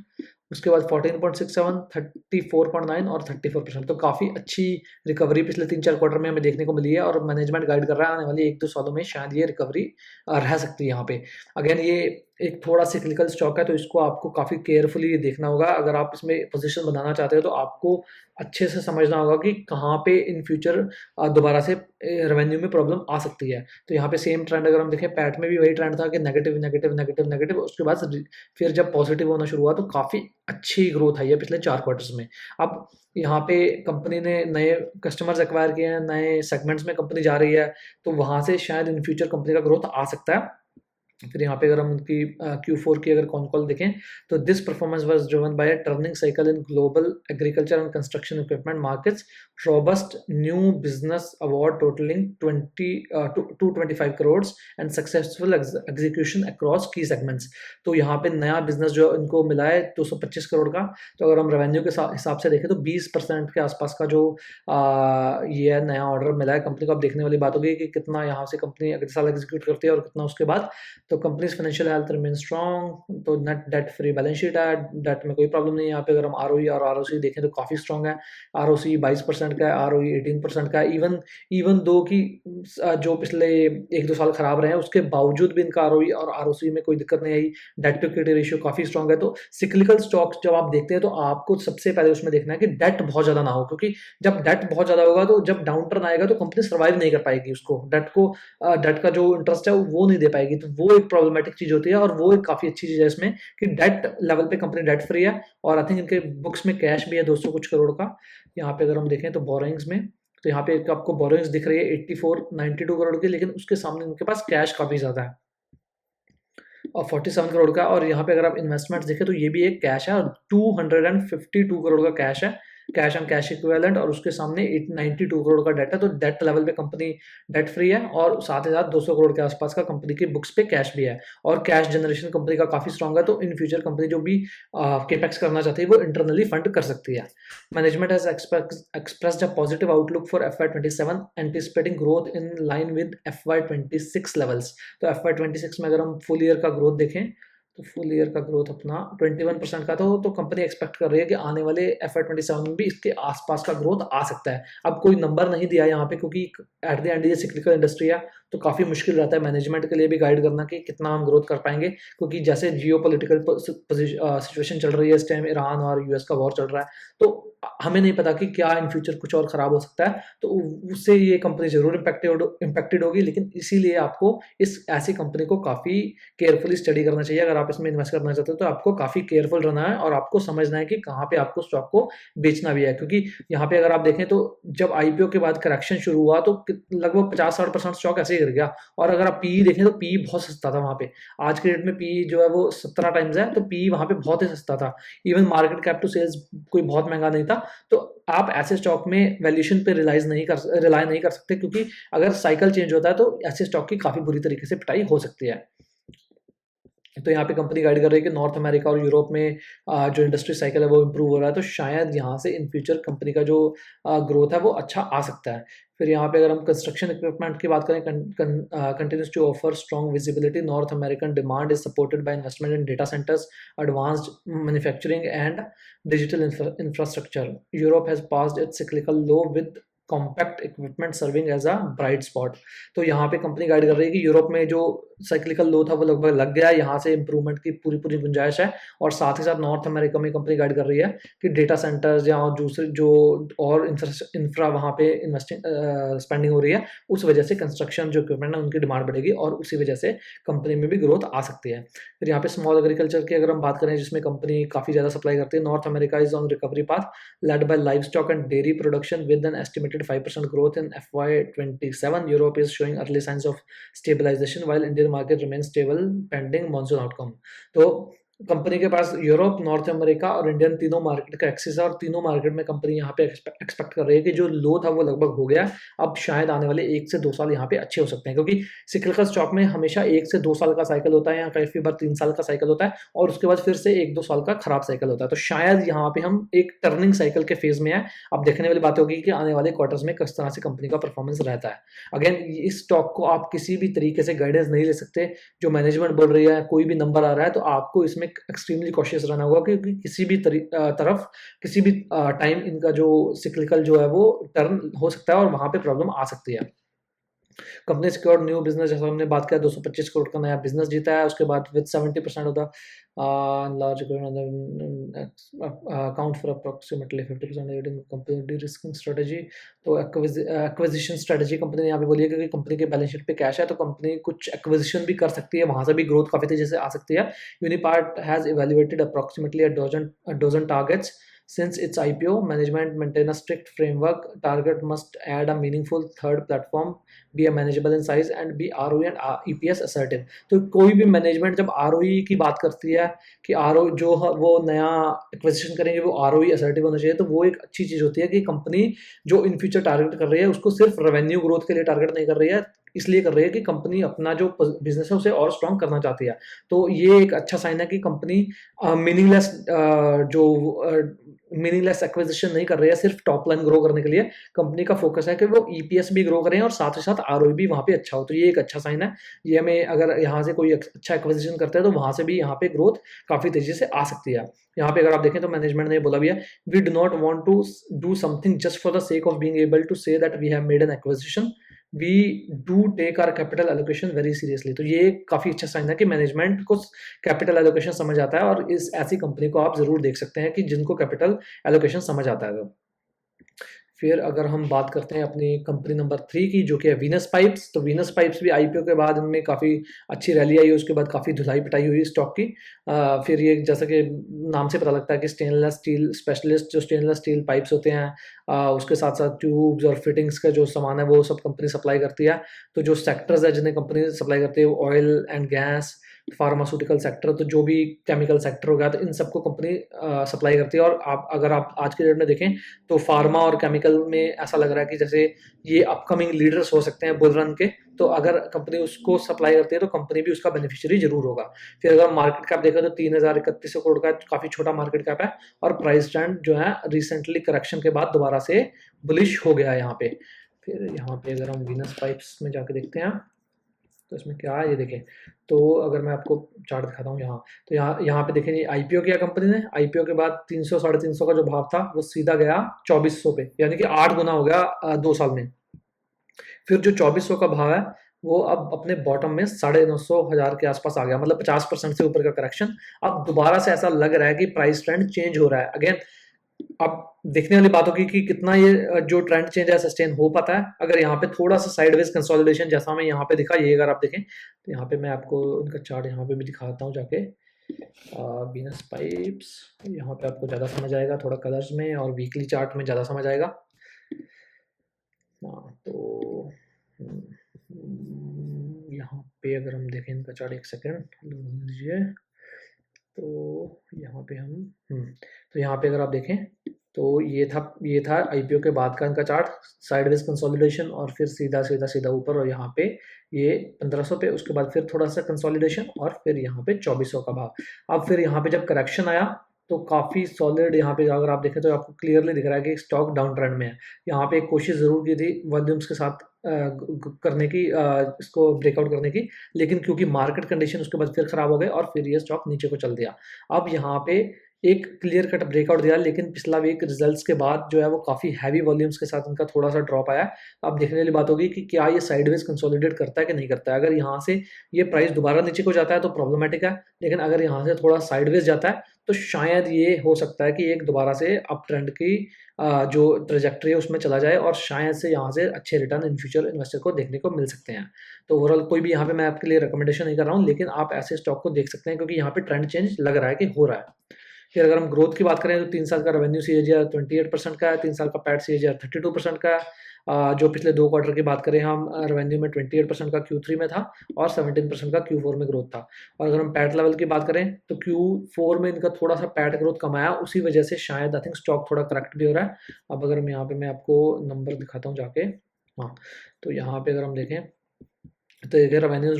A: उसके बाद 14.67, 34.9 और 34%। तो काफ़ी अच्छी रिकवरी पिछले 3-4 क्वार्टर में हमें देखने को मिली है, और मैनेजमेंट गाइड कर रहा है आने वाले 1-2 सालों में शायद ये रिकवरी रह सकती है यहाँ पे। अगेन ये एक थोड़ा सिक्लिकल स्टॉक है, तो इसको आपको काफ़ी केयरफुली देखना होगा। अगर आप इसमें पोजीशन बनाना चाहते हो तो आपको अच्छे से समझना होगा कि कहाँ पे इन फ्यूचर दोबारा से रेवेन्यू में प्रॉब्लम आ सकती है। तो यहाँ पे सेम ट्रेंड अगर हम देखें, पैट में भी वही ट्रेंड था कि नेगेटिव नेगेटिव नेगेटिव नेगेटिव, उसके बाद फिर जब पॉजिटिव होना शुरू हुआ तो काफ़ी अच्छी ग्रोथ आई है पिछले 4 क्वार्टर्स में। अब यहाँ पे कंपनी ने नए कस्टमर्स एक्वायर किए हैं, नए सेगमेंट्स में कंपनी जा रही है, तो वहाँ से शायद इन फ्यूचर कंपनी का ग्रोथ आ सकता है। फिर यहाँ पे अगर हम उनकी Q4 की अगर कॉन कॉल देखें तो this performance was driven by a turning cycle in global agriculture and construction equipment markets, robust new business award totaling 225 crores and successful execution across key segments। तो यहाँ पे नया बिजनेस जो इनको मिला है 225 करोड़ का, तो अगर हम रेवेन्यू के हिसाब से देखें तो 20% के आसपास का जो ये नया ऑर्डर मिला है कंपनी को। अब देखने वाली बात होगी कि कितना यहाँ से कंपनी अगले साल एग्जीक्यूट करती है और कितना उसके बाद। तो company's financial health remain strong, तो net debt free balance sheet है, डेट में कोई प्रॉब्लम नहीं है। यहाँ पे अगर हम आरओई और आरओसी देखें तो काफ़ी स्ट्रॉन्ग है। आरओसी 22% का है, आरओई 18% का है। इवन दो कि जो पिछले 1-2 साल खराब रहे हैं उसके बावजूद भी इनका आरओई और आरओसी में कोई दिक्कत नहीं आई। डेट टू इक्विटी रेशियो काफ़ी स्ट्रॉन्ग है। तो सिक्लिकल स्टॉक्स जब आप देखते हैं तो आपको सबसे पहले उसमें देखना है कि डेट बहुत ज़्यादा ना हो, क्योंकि जब डेट बहुत ज़्यादा होगा तो जब डाउन टर्न आएगा तो कंपनी सर्वाइव नहीं कर पाएगी, उसको डेट का जो इंटरेस्ट है वो नहीं दे पाएगी। तो वो एक प्रॉब्लमेटिक चीज़ होती है, और वो एक काफ़ी अच्छी चीज़ है इसमें कि डेट लेवल पे कंपनी डेट फ्री है, और आई थिंक इनके बुक्स में कैश भी है 200 कुछ करोड़ का। यहाँ पे अगर हम देखें तो बोरोइंग्स में, तो यहाँ पे एक आपको बोरोइंग्स दिख रही है 92 करोड़ की, लेकिन उसके सामने उनके पास कैश काफ़ी ज़्यादा है और 47 करोड़ का। और यहाँ पे अगर आप इन्वेस्टमेंट्स देखें तो ये भी एक कैश है, और 252 करोड़ का कैश है, कैश एंड कैश इक्विवेलेंट, और उसके सामने 92 करोड़ का डेट है। तो डेट लेवल पे कंपनी डेट फ्री है, और साथ ही साथ 200 करोड़ के आसपास का कंपनी की बुक्स पे कैश भी है, और कैश जनरेशन कंपनी का काफ़ी स्ट्रॉन्ग है। तो इन फ्यूचर कंपनी जो भी केपेक्स करना चाहती है वो इंटरनली फंड कर सकती है। Management has expressed a positive outlook for FY27, anticipating growth in line with FY26 levels। तो FY26 में अगर हम फुल ईयर का ग्रोथ देखें तो फुल ईयर का ग्रोथ अपना 21% का तो कंपनी एक्सपेक्ट कर रही है कि आने वाले FY27 में भी इसके आसपास का ग्रोथ आ सकता है। अब कोई नंबर नहीं दिया यहाँ पे, क्योंकि एट द एंड ये सिक्लिकल इंडस्ट्री है, तो काफ़ी मुश्किल रहता है मैनेजमेंट के लिए भी गाइड करना कि कितना हम ग्रोथ कर पाएंगे, क्योंकि जैसे जियो पोलिटिकल सिचुएशन चल रही है इस टाइम, ईरान और यूएस का वॉर चल रहा है, तो हमें नहीं पता कि क्या इन फ्यूचर कुछ और ख़राब हो सकता है। तो उससे ये कंपनी ज़रूर इम्पैक्टेड होगी, लेकिन इसीलिए आपको इस ऐसी कंपनी को काफ़ी केयरफुली स्टडी करना चाहिए। अगर आप इसमें इन्वेस्ट करना चाहते हो तो आपको काफ़ी केयरफुल रहना है, और आपको समझना है कि कहाँ पे आपको स्टॉक को बेचना भी है। क्योंकि यहाँ पे अगर आप देखें तो जब आईपीओ के बाद करेक्शन शुरू हुआ तो लगभग 50-60% स्टॉक ऐसे ही गिर गया, और अगर आप पीई देखें तो पीई बहुत सस्ता था वहाँ पे। आज के डेट में पीई जो है वो 17 टाइम्स है, तो पीई वहाँ पे बहुत ही सस्ता था। Even market cap to sales कोई बहुत महंगा नहीं था। तो आप ऐसे स्टॉक में वैल्यूएशन पे रिलाय नहीं कर सकते, क्योंकि अगर साइकिल चेंज होता है तो ऐसे स्टॉक की काफ़ी बुरी तरीके से पिटाई हो सकती है। तो यहाँ पे कंपनी गाइड कर रही है कि नॉर्थ अमेरिका और यूरोप में जो इंडस्ट्री साइकिल है वो इम्प्रूव हो रहा है, तो शायद यहाँ से इन फ्यूचर कंपनी का जो ग्रोथ है वो अच्छा आ सकता है। फिर यहाँ पे अगर हम कंस्ट्रक्शन इक्विपमेंट की बात करें, continues to offer strong visibility, North American demand is supported by investment in data centres, advanced manufacturing and digital infrastructure. Europe has passed its cyclical low with compact equipment serving as a bright spot. तो यहाँ पे company guide कर रही है कि Europe में जो cyclical लो था वो लगभग लग गया, यहाँ से इंप्रूवमेंट की पूरी गुंजाइश है। और साथ ही साथ नॉर्थ अमेरिका में कंपनी गाइड कर रही है कि डेटा सेंटर्स या दूसरे जो और इंफ्रा वहाँ पे इन्वेस्टिंग स्पेंडिंग हो रही है, उस वजह से कंस्ट्रक्शन जो इक्विपमेंट है उनकी डिमांड बढ़ेगी, और उसी वजह से कंपनी में भी ग्रोथ आ सकती है। फिर यहाँ पे स्मॉल एग्रीकल्चर की अगर हम बात करें, जिसमें कंपनी काफ़ी ज़्यादा सप्लाई करती है, North America is on recovery path led by livestock and dairy production with an estimated 5% growth in FY27। Europe is showing early signs of stabilisation while Indian market remains stable pending monsoon outcome। तो company के पास Europe, North America और Indian तीनों market का access है और तीनों market में कंपनी यहाँ पे एक्सपेक्ट कर रही है कि जो लो था वो लगभग हो गया। अब शायद आने वाले 1 से 2 साल यहाँ पे अच्छे हो सकते हैं, क्योंकि सिक्लिकल स्टॉक में हमेशा 1 से 2 साल का साइकिल होता है या कई बार 3 साल का साइकिल होता है और उसके बाद फिर से 1-2 साल का खराब साइकिल होता है। तो शायद यहाँ पे हम एक टर्निंग साइकिल के फेज़ में हैं। अब देखने वाली बात होगी कि आने वाले क्वार्टर्स में किस तरह से कंपनी का परफॉर्मेंस रहता है। अगेन इस स्टॉक को आप किसी भी तरीके से गाइडेंस नहीं ले सकते। जो मैनेजमेंट बोल रही है, कोई भी नंबर आ रहा है, तो आपको इसमें एक्सट्रीमली कॉशियस रहना होगा, क्योंकि किसी भी तरफ किसी भी टाइम इनका जो सिक्लिकल जो है वो टर्न हो सकता है और वहाँ पे प्रॉब्लम आ सकती है। कंपनी सिक्योर्ड न्यू बिजनेस, जैसा हमने बात किया, 225 करोड़ का नया बिजनेस जीता है। उसके बाद with 70% of the large account for approximately 50% company D risking strategy. तो एक्विजिशन स्ट्रेटेजी कंपनी ने यहाँ पे बोली है, क्योंकि कंपनी के बैलेंस शीट पे कैश है तो कंपनी कुछ एक्विजिशन भी कर सकती है, वहाँ से भी ग्रोथ काफी तेजी से आ सकती है। Unipart has evaluated approximately a dozen targets since its IPO. Management maintain a strict framework. Target must add a meaningful third platform, be a manageable in size and be ROE and EPS assertive. तो कोई भी management जब ROE की बात करती है कि ROE जो वो नया एक्विजिशन करेंगे वो ROE assertive होना चाहिए, तो वो एक अच्छी चीज़ होती है कि कंपनी जो इन फ्यूचर टारगेट कर रही है उसको सिर्फ रेवेन्यू ग्रोथ के लिए टारगेट नहीं कर रही है, इसलिए कर रही है कि कंपनी अपना जो बिजनेस है उसे और स्ट्रॉन्ग करना चाहती है। तो ये एक अच्छा साइन है कि कंपनी मीनिंगलेस जो मीनिंगलेस एक्विजिशन नहीं कर रही है सिर्फ टॉप लाइन ग्रो करने के लिए। कंपनी का फोकस है कि वो ईपीएस भी ग्रो करें और साथ ही साथ आरओई भी वहाँ पे अच्छा हो, तो ये एक अच्छा साइन है। ये हमें अगर यहाँ से कोई अच्छा एक्विजिशन करता है तो वहाँ से भी यहाँ पे ग्रोथ काफ़ी तेजी से आ सकती है। यहाँ पे अगर आप देखें तो मैनेजमेंट ने बोला भी है, we do not want to do something just for the sake of being able to say that we have made an acquisition, we do take our capital allocation very seriously. तो ये काफ़ी अच्छा sign है कि management को capital allocation समझ आता है और इस ऐसी कंपनी को आप ज़रूर देख सकते हैं कि जिनको कैपिटल एलोकेशन समझ आता है। तो फिर अगर हम बात करते हैं अपनी कंपनी नंबर 3 की, जो कि है वीनस पाइप्स। तो वीनस पाइप्स भी आईपीओ के बाद इनमें काफ़ी अच्छी रैली आई, उसके बाद काफ़ी धुलाई पिटाई हुई स्टॉक की। फिर ये जैसा कि नाम से पता लगता है कि स्टेनलेस स्टील स्पेशलिस्ट, जो स्टेनलेस स्टील पाइप्स होते हैं, उसके साथ साथ ट्यूब्स और फिटिंग्स का जो सामान है वो सब कंपनी सप्लाई करती है। तो जो सेक्टर्स है जिन्हें कंपनी सप्लाई करती है, वो oil and gas, pharmaceutical sector, तो जो भी केमिकल सेक्टर हो गया, तो इन सबको कंपनी सप्लाई करती है। और अगर आप आज के डेट में देखें तो फार्मा और केमिकल में ऐसा लग रहा है कि जैसे ये अपकमिंग लीडर्स हो सकते हैं बुल रन के। तो अगर कंपनी उसको सप्लाई करती है तो कंपनी भी उसका बेनिफिशियरी जरूर होगा। फिर अगर मार्केट कैप देखा तो 3031 करोड़ का काफ़ी छोटा मार्केट कैप है और प्राइस ट्रेंड जो है रिसेंटली करेक्शन के बाद दोबारा से बुलिश हो गया है यहाँ पे। फिर यहाँ पे अगर हम वीनस पाइप्स में जाके देखते हैं तो इसमें क्या है ये देखें। तो अगर मैं आपको चार्ट दिखाता हूँ यहाँ, तो यहाँ पे देखें, आईपीओ किया कंपनी ने। आईपीओ के बाद 300 350 का जो भाव था वो सीधा गया 2400 पे, यानी कि 8 गुना हो गया 2 साल में। फिर जो 2400 का भाव है वो अब अपने बॉटम में 950 के आसपास आ गया, मतलब 50% से ऊपर का करेक्शन। अब दोबारा से ऐसा लग रहा है कि प्राइस ट्रेंड चेंज हो रहा है अगेन। अब देखने वाली बात होगी कि कितना ये जो ट्रेंड चेंज है सस्टेन हो पाता है। अगर यहाँ पे थोड़ा सा साइडवेज कंसोलिडेशन जैसा हमें यहाँ पे दिखा, ये अगर आप देखें तो यहाँ पे मैं आपको इनका चार्ट यहाँ पे भी दिखाता हूँ जाके। वीनस पाइप्स यहाँ पे आपको ज़्यादा समझ आएगा, थोड़ा कलर्स में और वीकली चार्ट में ज़्यादा समझ आएगा। हाँ तो यहाँ पे अगर हम देखें इनका चार्ट, एक सेकेंड लीजिए। तो यहाँ पे हम तो यहाँ पे अगर आप देखें तो ये था आईपीओ के बाद का इनका चार्ट, साइडवेज कंसोलिडेशन और फिर सीधा सीधा सीधा ऊपर, और यहाँ पे ये 1500 पे, उसके बाद फिर थोड़ा सा कंसोलिडेशन और फिर यहाँ पे 2400 का भाव। अब फिर यहाँ पे जब करेक्शन आया तो काफ़ी सॉलिड, यहाँ पे अगर आप देखें तो आपको क्लियरली दिख रहा है कि स्टॉक डाउन ट्रेंड में है। यहाँ पे एक कोशिश ज़रूर की थी वॉल्यूम्स के साथ करने की, इसको ब्रेकआउट करने की, लेकिन क्योंकि मार्केट कंडीशन उसके बाद फिर ख़राब हो गए और फिर ये स्टॉक नीचे को चल दिया। अब यहाँ पे एक क्लियर कट ब्रेकआउट दिया, लेकिन पिछला वीक रिजल्ट्स के बाद जो है वो काफ़ी हैवी वॉल्यूम्स के साथ उनका थोड़ा सा ड्रॉप आया। अब देखने वाली बात होगी कि क्या ये साइडवेज कंसोलिडेट करता है कि नहीं करता है। अगर यहाँ से ये प्राइस दोबारा नीचे को जाता है तो प्रॉब्लमेटिक है, लेकिन अगर यहाँ से थोड़ा साइडवेज जाता है तो शायद ये हो सकता है कि एक दोबारा से अप ट्रेंड की जो ट्रेजेक्ट्री है उसमें चला जाए और शायद से यहाँ से अच्छे रिटर्न इन फ्यूचर इन्वेस्टर को देखने को मिल सकते हैं। तो ओवरऑल कोई भी यहाँ पे मैं आपके लिए रिकमेंडेशन नहीं कर रहा हूँ, लेकिन आप ऐसे स्टॉक को देख सकते हैं क्योंकि यहाँ पे ट्रेंड चेंज लग रहा है कि हो रहा है। फिर अगर हम ग्रोथ की बात करें तो 3 साल का रेवेन्यू सीएजीआर 28% का है, 3 साल का पैट सीएजीआर 32% का है, जो पिछले 2 क्वार्टर की बात करें हम, रेवेन्यू में 28% का Q3 में था और 17% का Q4 में ग्रोथ था। और अगर हम पैट लेवल की बात करें तो Q4 में इनका थोड़ा-सा पैट ग्रोथ कम आया, उसी वजह से शायद आई थिंक स्टॉक थोड़ा करेक्ट भी हो रहा है। अब अगर हम यहाँ पे मैं आपको नंबर दिखाता हूँ जाके, हाँ, तो यहाँ पे अगर हम देखें तो देखिए रेवेन्यू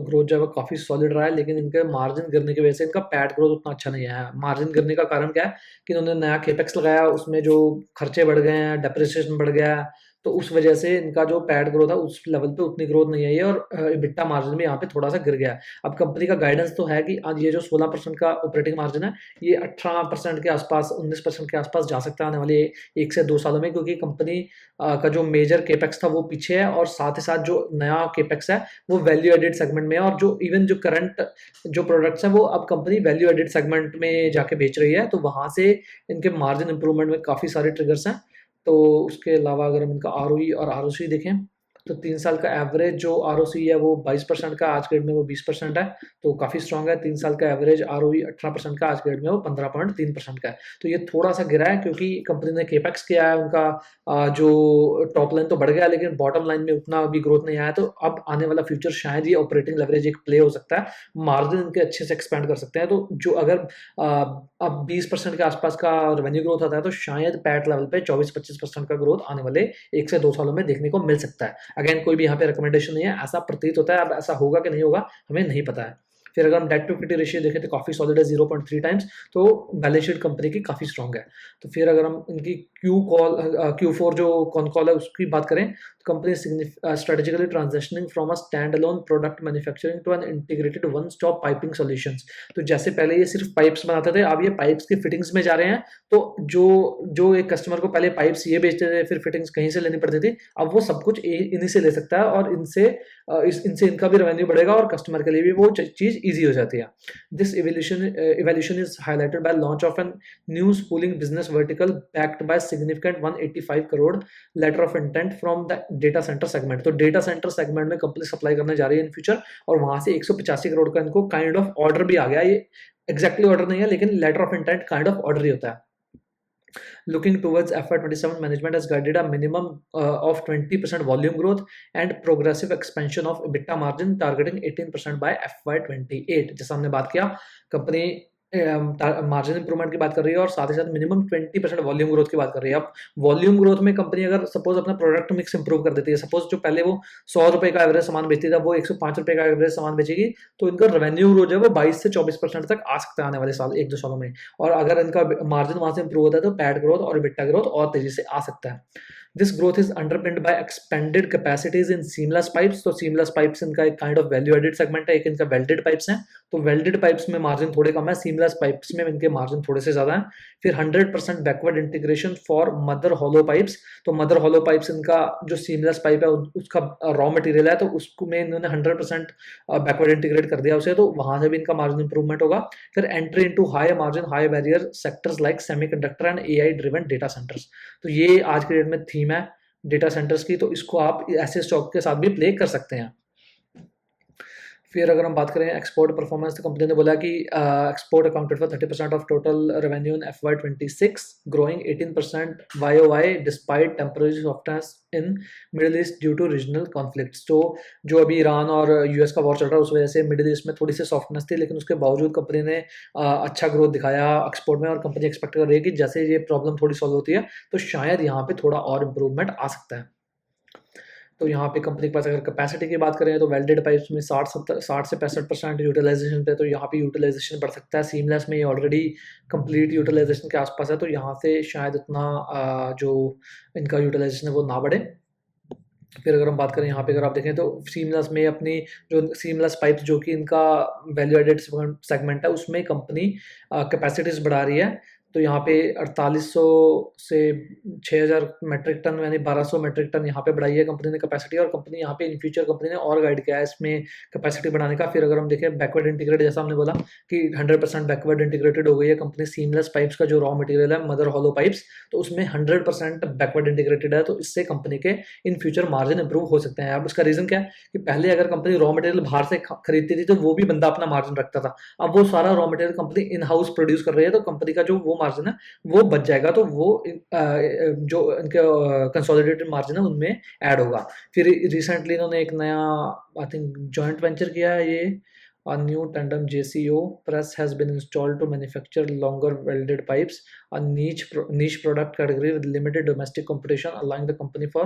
A: ग्रोथ जो है वो काफ़ी सॉलिड रहा है, लेकिन इनके मार्जिन गिरने की वजह से इनका पैट ग्रोथ उतना अच्छा नहीं आया। मार्जिन गिरने का कारण क्या है कि इन्होंने नया कैपेक्स लगाया, उसमें जो खर्चे बढ़ गए हैं, डेप्रिसिएशन बढ़ गया है, तो उस वजह से इनका जो पैट ग्रोथ है उस लेवल पे उतनी ग्रोथ नहीं आई है, और EBITDA मार्जिन भी यहाँ पे थोड़ा सा गिर गया है। अब कंपनी का गाइडेंस तो है कि आज ये जो 16% का ऑपरेटिंग मार्जिन है, ये 18% के आसपास, 19% के आसपास जा सकता है आने वाले 1 से 2 सालों में, क्योंकि कंपनी का जो मेजर कैपेक्स था वो पीछे है, और साथ ही साथ जो नया कैपेक्स है वो वैल्यू एडेड सेगमेंट में है, और जो इवन जो करंट जो प्रोडक्ट्स हैं वो अब कंपनी वैल्यू एडेड सेगमेंट में जाके बेच रही है, तो वहाँ से इनके मार्जिन इंप्रूवमेंट में काफ़ी सारे ट्रिगर्स हैं। तो उसके अलावा अगर हम इनका ROE और ROC देखें तो 3 साल का एवरेज जो ROC है वो 22% का, आज के डेट में वो 20% है, तो काफ़ी स्ट्रॉन्ग है। 3 साल का एवरेज ROE 18% का, आज के डेट में वो 15.3% का है। तो ये थोड़ा सा गिरा है क्योंकि कंपनी ने केपेक्स किया है, उनका जो टॉप लाइन तो बढ़ गया, लेकिन बॉटम लाइन में उतना अभी ग्रोथ नहीं आया। तो अब आने वाला फ्यूचर शायद ये ऑपरेटिंग लेवरेज एक प्ले हो सकता है, मार्जिन इनके अच्छे से एक्सपेंड कर सकते हैं। तो जो अगर अब 20% के आसपास का रेवेन्यू ग्रोथ आता है, तो शायद पैट लेवल पे 24-25% का ग्रोथ आने वाले 1 से 2 सालों में देखने को मिल सकता है। अगेन कोई भी यहाँ पे रिकमेंडेशन नहीं है, ऐसा प्रतीत होता है, अब ऐसा होगा कि नहीं होगा हमें नहीं पता है। फिर अगर हम डेट टू इक्विटी रेशियो देखें तो काफ़ी सॉलिड है, 0.3 टाइम्स, तो बैलेंस शीट कंपनी की काफ़ी स्ट्रॉन्ग है। तो फिर अगर हम इनकी Q4 जो कॉन कॉल है उसकी बात करें, तो company strategically transitioning from a standalone product manufacturing to an integrated one stop piping solutions. तो जैसे पहले ये सिर्फ पाइप्स बनाते थे, अब ये पाइप्स की फिटिंग्स में जा रहे हैं। तो जो जो एक कस्टमर को पहले पाइप्स ये बेचते थे, फिर फिटिंग्स कहीं से लेनी पड़ती थी, अब वो सब कुछ इन्हीं से ले सकता है, और इनसे इनका भी रेवेन्यू बढ़ेगा और कस्टमर के लिए भी वो चीज़ ईजी हो जाती है। This evaluation is highlighted by launch of a new spooling business vertical backed by significant 185 crore letter of intent from the data center segment। तो डेटा सेंटर सेगमेंट में कंपनी सप्लाई करने जा रही है इन फ्यूचर, और वहां से 185 करोड़ का इनको काइंड ऑफ ऑर्डर भी आ गया। ये एग्जैक्टली ऑर्डर नहीं है, लेकिन letter of intent kind of order ही होता है। Looking towards FY27, management has guided a minimum of 20% volume growth and progressive expansion of EBITDA margin, targeting 18% by FY28। जैसा हमने बात किया, कंपनी मार्जिन इंप्रूवमेंट की बात कर रही है और साथ ही साथ मिनिमम 20% वॉल्यूम ग्रोथ की बात कर रही है। अब वॉल्यूम ग्रोथ में कंपनी अगर सपोज अपना प्रोडक्ट मिक्स इंप्रूव कर देती है, सपोज जो पहले वो 100 रुपए का एवरेज सामान बेचती था, वो 105 रुपए का एवरेज सामान बेचेगी, तो इनका रेवेन्यू ग्रोथ जो है वो 22 से 24% तक आ सकता है आने वाले साल 1-2 सालों में। और अगर इनका मार्जिन वहां से इंप्रूव होता है तो पैट ग्रोथ और EBITDA ग्रोथ और तेजी से आ सकता है। This growth is underpinned by expanded capacities in seamless pipes। तो seamless pipes इनका एक kind of value added segment है, एक इनका welded pipes है। तो welded pipes में मार्जिन थोड़े कम है, seamless pipes में इनके मार्जिन थोड़े से ज्यादा है। फिर 100% backward integration for mother hollow pipes। तो mother hollow pipes इनका जो seamless pipe है उसका रॉ मटेरियल है, तो उसको में इन्होंने 100% बैकवर्ड इंटीग्रेट कर दिया उसे, तो वहां से भी इनका मार्जिन इंप्रूवमेंट होगा। फिर entry into high margin high barrier sectors like semiconductor and AI driven data centres. तो ये आज के डेट में थीम है डेटा सेंटर्स की, तो इसको आप ऐसे स्टॉक के साथ भी प्ले कर सकते हैं। फिर अगर हम बात करें एक्सपोर्ट परफॉर्मेंस, तो कंपनी ने बोला कि export accounted for 30% of total revenue in FY26, growing 18% YOY despite temporary softness in Middle East due to regional conflicts. तो जो अभी ईरान और US का वॉर चल रहा है, उस वजह से मिडिल ईस्ट में थोड़ी सी सॉफ्टनेस थी, लेकिन उसके बावजूद कंपनी ने अच्छा ग्रोथ दिखाया एक्सपोर्ट में, और कंपनी एक्सपेक्ट कर रही है कि जैसे ये प्रॉब्लम थोड़ी सॉल्व होती है तो शायद यहाँ पे थोड़ा और इम्प्रूवमेंट आ सकता है। तो यहाँ पे कंपनी के पास अगर कैपेसिटी की बात करें तो वेल्डेड पाइप्स में 60 से 65% यूटिलाइजेशन पे, तो यहाँ पे यूटिलाइजेशन बढ़ सकता है। सीमलेस में ये ऑलरेडी कंप्लीट यूटिलाइजेशन के आसपास है, तो यहाँ से शायद उतना जो इनका यूटिलाइजेशन है वो ना बढ़े। फिर अगर हम बात करें यहाँ पे, अगर आप देखें तो सीमलेस में अपनी जो सीमलेस पाइप्स जो कि इनका वैल्यू एडेड सेगमेंट है, उसमें कंपनी कैपेसिटीज बढ़ा रही है। तो यहाँ पे 4800 से 6000 मेट्रिक टन, यानी 1200 मेट्रिक टन यहाँ पे बढ़ाई है कंपनी ने कैपेसिटी, और कंपनी यहाँ पे इन फ्यूचर कंपनी ने और गाइड किया है इसमें कैपेसिटी बढ़ाने का। फिर अगर हम देखें बैकवर्ड इंटीग्रेटेड, जैसा हमने बोला कि 100% बैकवर्ड इंटीग्रेटेड हो गई है कंपनी। सीमलेस पाइप्स का जो रॉ मटेरियल है मदर हॉलो पाइप्स, तो उसमें 100% बैकवर्ड इंटीग्रेटेड है, तो इससे कंपनी के इन फ्यूचर मार्जिन इंप्रूव हो सकते हैं। अब उसका रीजन क्या है कि पहले अगर कंपनी रॉ मटेरियल बाहर से खरीदती थी तो वो भी बंदा अपना मार्जिन रखता था, अब वो सारा raw material company in house produce कर रही है, तो कंपनी का जो वो मार्जिन है वो बच जाएगा, तो वो जो इनके कंसोलिडेटेड मार्जिन है उनमें ऐड होगा। फिर रिसेंटली इन्होंने एक नया आई थिंक जॉइंट वेंचर किया है ये, a new tandem JCO press has been installed to manufacture longer welded pipes, a niche product category with limited domestic competition, allowing the company for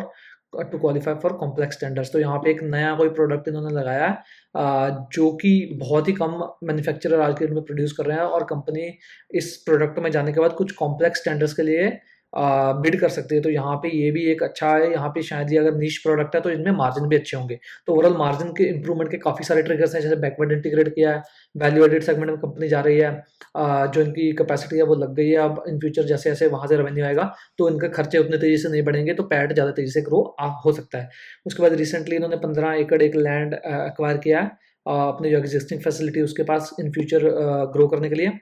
A: to qualify for complex standards। तो यहाँ पे एक नया कोई product इन्होंने लगाया है जो कि बहुत ही कम मैन्युफैक्चरर आज के डेट में प्रोड्यूस कर रहे हैं, और कंपनी इस प्रोडक्ट में जाने के बाद कुछ कॉम्प्लेक्स स्टैंडर्ड्स के लिए बिड कर सकती है। तो यहाँ पे ये भी एक अच्छा है, यहाँ पे शायद ये अगर नीश प्रोडक्ट है तो इनमें मार्जिन भी अच्छे होंगे। तो ओवरऑल मार्जिन के इंप्रूवमेंट के काफ़ी सारे ट्रिगर्स हैं, जैसे बैकवर्ड इंटीग्रेट किया है, वैल्यू एडेड सेगमेंट में कंपनी जा रही है, जो इनकी कैपेसिटी है वो लग गई है। अब इन फ्यूचर जैसे जैसे वहाँ से रेवेन्यू आएगा तो इनके खर्चे उतने तेजी से नहीं बढ़ेंगे, तो पैट ज़्यादा तेजी से ग्रो हो सकता है। उसके बाद रिसेंटली इन्होंने 15 एकड़ एक लैंड एक्वायर किया है अपने जो एग्जिस्टिंग फैसिलिटी उसके पास इन फ्यूचर ग्रो करने के लिए।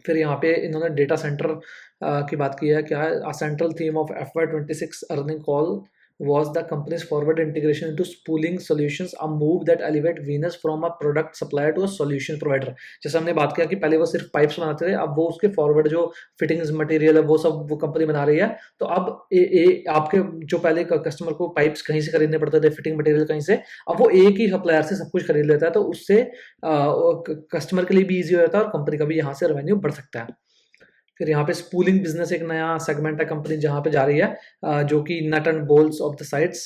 A: फिर यहाँ पे इन्होंने डेटा सेंटर की बात की है। क्या है, central theme of FY26 earning call was the company's forward integration into spooling solutions, a move that elevate Venus from a product supplier to a solution provider। जैसे हमने बात किया कि पहले वो सिर्फ पाइप्स बनाते थे, अब वो उसके फॉरवर्ड जो फिटिंग्स मटेरियल है वो सब वो कंपनी बना रही है। तो अब आपके जो पहले कस्टमर को पाइप्स कहीं से खरीदने पड़ते थे, फिटिंग मटेरियल कहीं से, अब वो एक ही सप्लायर से सब कुछ खरीद लेता है, तो उससे कस्टमर के लिए भी ईजी हो जाता है और कंपनी का भी यहाँ से रेवेन्यू बढ़ सकता है। फिर यहाँ पे स्पूलिंग बिजनेस एक नया सेगमेंट है कंपनी जहाँ पे जा रही है, जो कि nut and bolts of the sites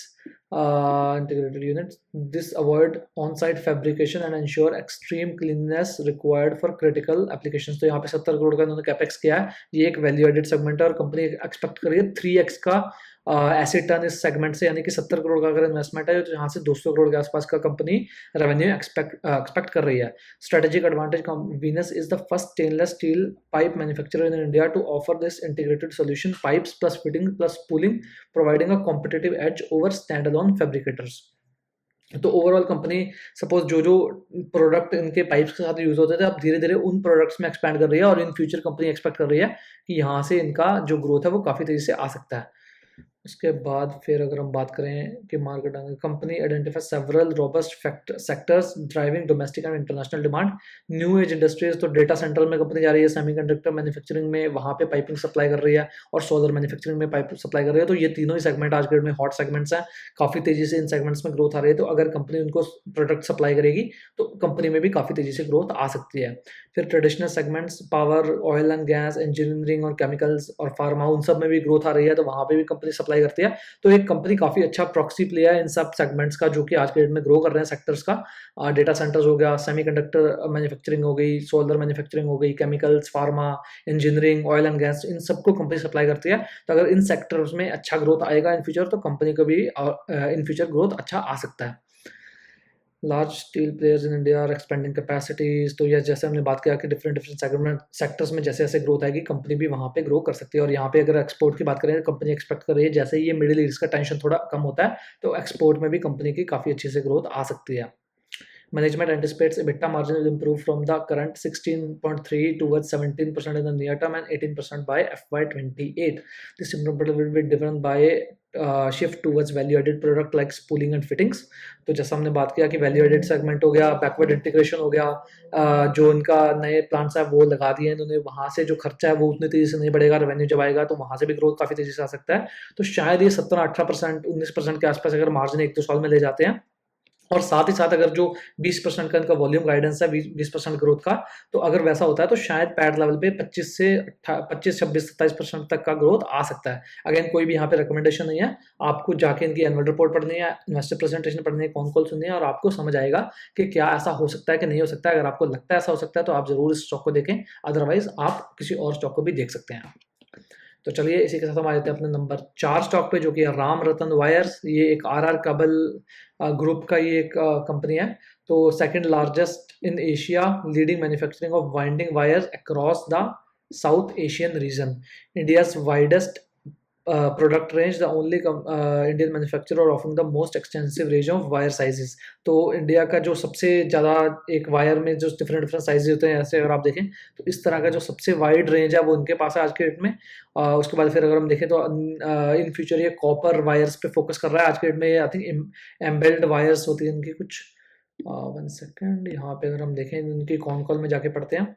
A: integrated unit, this avoid on site fabrication and ensure extreme cleanness required for critical applications. तो यहाँ पे 70 करोड़ का इन्होंने कैपेक्स किया है। ये एक वैल्यू एडेड सेगमेंट है और कंपनी एक्सपेक्ट कर रही है 3x का एसेट टर्न इस सेगमेंट से, यानी कि 70 करोड़ का अगर इन्वेस्टमेंट है तो यहाँ से 200 करोड़ के आसपास का कंपनी रेवेन्यू एक्सपेक्ट कर रही है। Strategic advantage, Venus is the first stainless steel pipe manufacturer in India to offer this integrated solution, pipes plus fitting plus pooling, providing a competitive edge over stand alone fabricators. तो overall company suppose जो जो product इनके pipes के साथ use होते थे अब धीरे धीरे उन प्रोडक्ट्स में एक्सपैंड कर रही है, और इन फ्यूचर कंपनी एक्सपेक्ट कर रही है कि यहाँ से इनका जो ग्रोथ है वो काफ़ी तेजी से आ सकता है। उसके बाद फिर अगर हम बात करें कि market, company identify several robust sectors driving domestic and international demand, new age industries. तो डेटा सेंटर में कंपनी जा रही है, सेमीकंडक्टर मैन्युफैक्चरिंग में वहाँ पे पाइपिंग सप्लाई कर रही है, और सोलर मैन्युफैक्चरिंग में पाइप सप्लाई कर रही है। तो ये तीनों ही सेगमेंट आज के डेट में हॉट सेगमेंट्स हैं, काफ़ी तेजी से इन सेगमेंट्स में ग्रोथ आ रही है। तो अगर कंपनी उनको प्रोडक्ट सप्लाई करेगी तो कंपनी में भी काफ़ी तेजी से ग्रोथ आ सकती है। फिर traditional segments, power, oil and gas, engineering और केमिकल्स और फार्मा, उन सब में भी ग्रोथ आ रही है, तो वहाँ पे भी कंपनी सप्लाई करती है। तो एक कंपनी काफ़ी अच्छा प्रॉक्सी प्लेयर है इन सब सेगमेंट्स का जो कि आज के डेट में ग्रो कर रहे हैं सेक्टर्स का। डेटा सेंटर्स हो गया, सेमीकंडक्टर मैन्युफैक्चरिंग हो गई, सोलर मैन्युफैक्चरिंग हो गई, chemicals, pharma, engineering, oil and gas, इन सबको कंपनी सप्लाई करती है। तो अगर इन सेक्टर्स में अच्छा ग्रोथ आएगा इन फ्यूचर तो कंपनी को भी इन फ्यूचर ग्रोथ अच्छा आ सकता है। Large steel players in India are expanding capacities. तो ये जैसे हमने बात किया कि डिफरेंट डिफरेंट सेक्टर्स में जैसे जैसे ग्रोथ आएगी कंपनी भी वहाँ पे ग्रो कर सकती है। और यहाँ पे अगर एक्सपोर्ट की बात करें तो कंपनी एक्सपेक्ट कर रही है जैसे ही ये मिडिल ईस्ट का टेंशन थोड़ा कम होता है तो एक्सपोर्ट में भी कंपनी की काफ़ी अच्छी से ग्रोथ आ सकती है। Management anticipates EBITDA margin will improve from the current 16.3 towards 17% in the near term and 18% by FY28. This improvement will be driven by shift towards value-added product like spooling and fittings। तो जैसा हमने बात किया कि value-added segment हो गया, backward integration हो गया, जो इनका नए प्लांट्स है वो लगा दिए इन्होंने, वहाँ से जो खर्चा है वो उतनी तेजी से नहीं बढ़ेगा, रेवेन्यू जब आएगा तो वहाँ से भी ग्रोथ काफ़ी तेजी से आ सकता है। तो शायद ये 17-18%, 19% के आसपास अगर मार्जिन 1-2 साल में ले जाते हैं, और साथ ही साथ अगर जो 20% का इनका वॉल्यूम गाइडेंस है 20% ग्रोथ का, तो अगर वैसा होता है तो शायद पैड लेवल पे 25 से 26, 26, 27% तक का ग्रोथ आ सकता है। अगेन कोई भी यहाँ पे रिकमेंडेशन नहीं है, आपको जाके इनकी एनुअल रिपोर्ट पढ़नी है, इन्वेस्टर प्रेजेंटेशन पढ़नी है, कौन कॉल सुननी है, और आपको समझ आएगा कि क्या ऐसा हो सकता है कि नहीं हो सकता है। अगर आपको लगता है ऐसा हो सकता है तो आप जरूर इस स्टॉक को देखें, अदरवाइज आप किसी और स्टॉक को भी देख सकते हैं। तो चलिए इसी के साथ हम आ जाते हैं अपने नंबर 4 स्टॉक पे, जो कि राम रतन वायर्स। ये एक RR केबल ग्रुप का ये एक कंपनी है। तो second largest in Asia, leading manufacturing of winding wires across the south Asian region, India's widest product range, the only Indian manufacturer offering the most extensive range of wire sizes। तो India का जो सबसे ज़्यादा एक wire में जो different different sizes होते हैं, ऐसे अगर आप देखें तो इस तरह का जो सबसे वाइड रेंज है वो इनके पास है आज के डेट में। उसके बाद फिर अगर हम देखें तो इन फ्यूचर ये कॉपर वायर्स पे फोकस कर रहा है आज के डेट में। आई थिंक एम्बेल्ड वायर्स होती है इनकी कुछ। 1 सेकेंड, यहाँ पे अगर हम देखें इनकी कॉन कॉल में जाके पढ़ते हैं।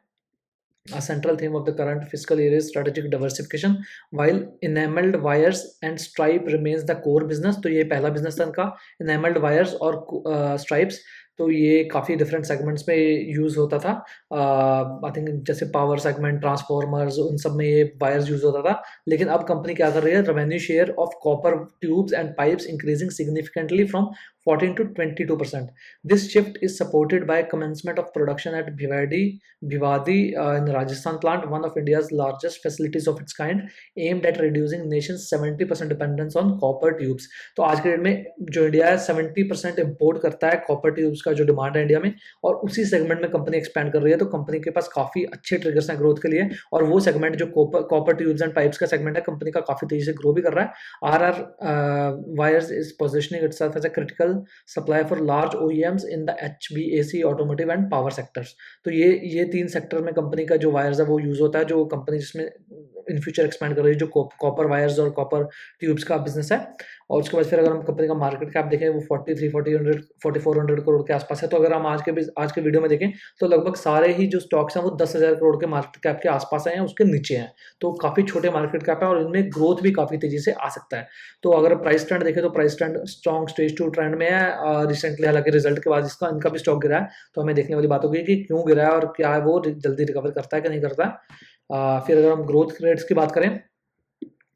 A: A central theme of the current fiscal year is strategic diversification, while enameled wires and stripe remains the core business। तो ये पहला बिजनेस था इनका, enameled wires और stripes। तो ये काफ़ी डिफरेंट सेगमेंट्स में यूज़ होता था। आई थिंक जैसे पावर सेगमेंट, ट्रांसफॉर्मर्स, उन सब में ये वायर्स यूज़ होता था। लेकिन अब कंपनी क्या कर रही है, revenue share of copper tubes and pipes increasing significantly from 14 to 22%। This shift is supported by commencement of production at Bhiwadi in Rajasthan plant, one of India's largest facilities of its kind, aimed at reducing nation's 70% dependence on copper tubes। तो आज के date में जो India है 70% import करता है copper tubes का जो डिमांड है इंडिया में, और उसी सेगमेंट में कंपनी एक्सपैंड कर रही है। तो कंपनी के पास काफ़ी अच्छे ट्रिगर्स हैं ग्रोथ के लिए, और वो सेगमेंट जो कॉपर ट्यूब्स एंड पाइप्स का सेगमेंट है, कंपनी का काफ़ी तेजी से ग्रो भी कर रहा है। Wires is positioning itself as a critical supply for large OEMs in the HVAC, automotive and power sectors. तो ये 3 सेक्टर में कंपनी का जो वायर्स है वो यूज़ होता है, जो कंपनी जिसमें इन फ्यूचर एक्सपैंड कर रही है, जो कॉपर वायर्स और कॉपर ट्यूब्स का बिजनेस है। और उसके बाद फिर अगर हम कंपनी का मार्केट कैप देखें, वो 4400 करोड़ के आसपास है। तो अगर हम आज के वीडियो में देखें तो लगभग सारे ही जो स्टॉक्स हैं वो 10,000 करोड़ के मार्केट कैप के आसपास हैं, उसके नीचे हैं। तो काफ़ी छोटे मार्केट कैप है और इनमें ग्रोथ भी काफ़ी तेजी से आ सकता है। तो अगर प्राइस ट्रेंड देखें तो price trend strong stage 2 trend में है। रिसेंटली हालांकि रिजल्ट के बाद इनका भी स्टॉक गिरा है, तो हमें देखने वाली बात होगी कि क्यों गिरा है और क्या है वो जल्दी रिकवर करता है कि नहीं करता है। फिर अगर हम ग्रोथ रेट्स की बात करें,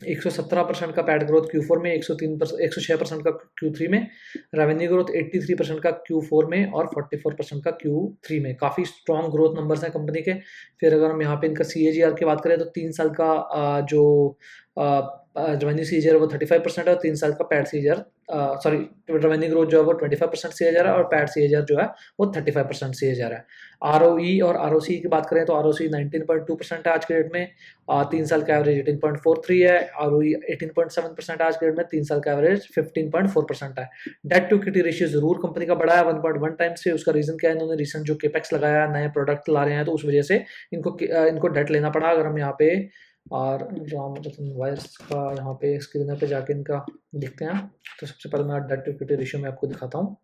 A: 117% का पैट ग्रोथ Q4 में, 106% का Q3 में, रेवेन्यू ग्रोथ 83% का Q4 में और 44% का Q3 में। काफ़ी स्ट्रॉन्ग ग्रोथ नंबर्स हैं कंपनी के। फिर अगर हम यहाँ पे इनका CAGR की बात करें तो 3 साल का जो रेवेन्यू CAGR वो 35% है, और 3 साल का PAT CAGR sorry revenue growth जो है वो 25% CAGR है, और पैट CAGR जो है वो 35% CAGR है। ROE और ROCE की बात करें तो ROCE 19.2% है आज के डेट में, 3 साल का एवरेज 18.43 है। ROE 18.7% है आज के डेट में, 3 साल का एवरेज 15.4% है। डेट टू इक्विटी रेशियो जरूर कंपनी का बढ़ा है 1.1 टाइम्स से। उसका रीजन क्या है, इन्होंने रिसेंट जो केपेक्स लगाया, नए प्रोडक्ट ला रहे हैं, तो उस वजह से इनको डेट लेना पड़ा। अगर हम यहाँ पे और राम रतन वायर्स का यहाँ पे स्क्रीन पे जाके इनका देखते हैं, तो सबसे पहले मैं डेट टू इक्विटी रेशियो में आपको दिखाता हूँ।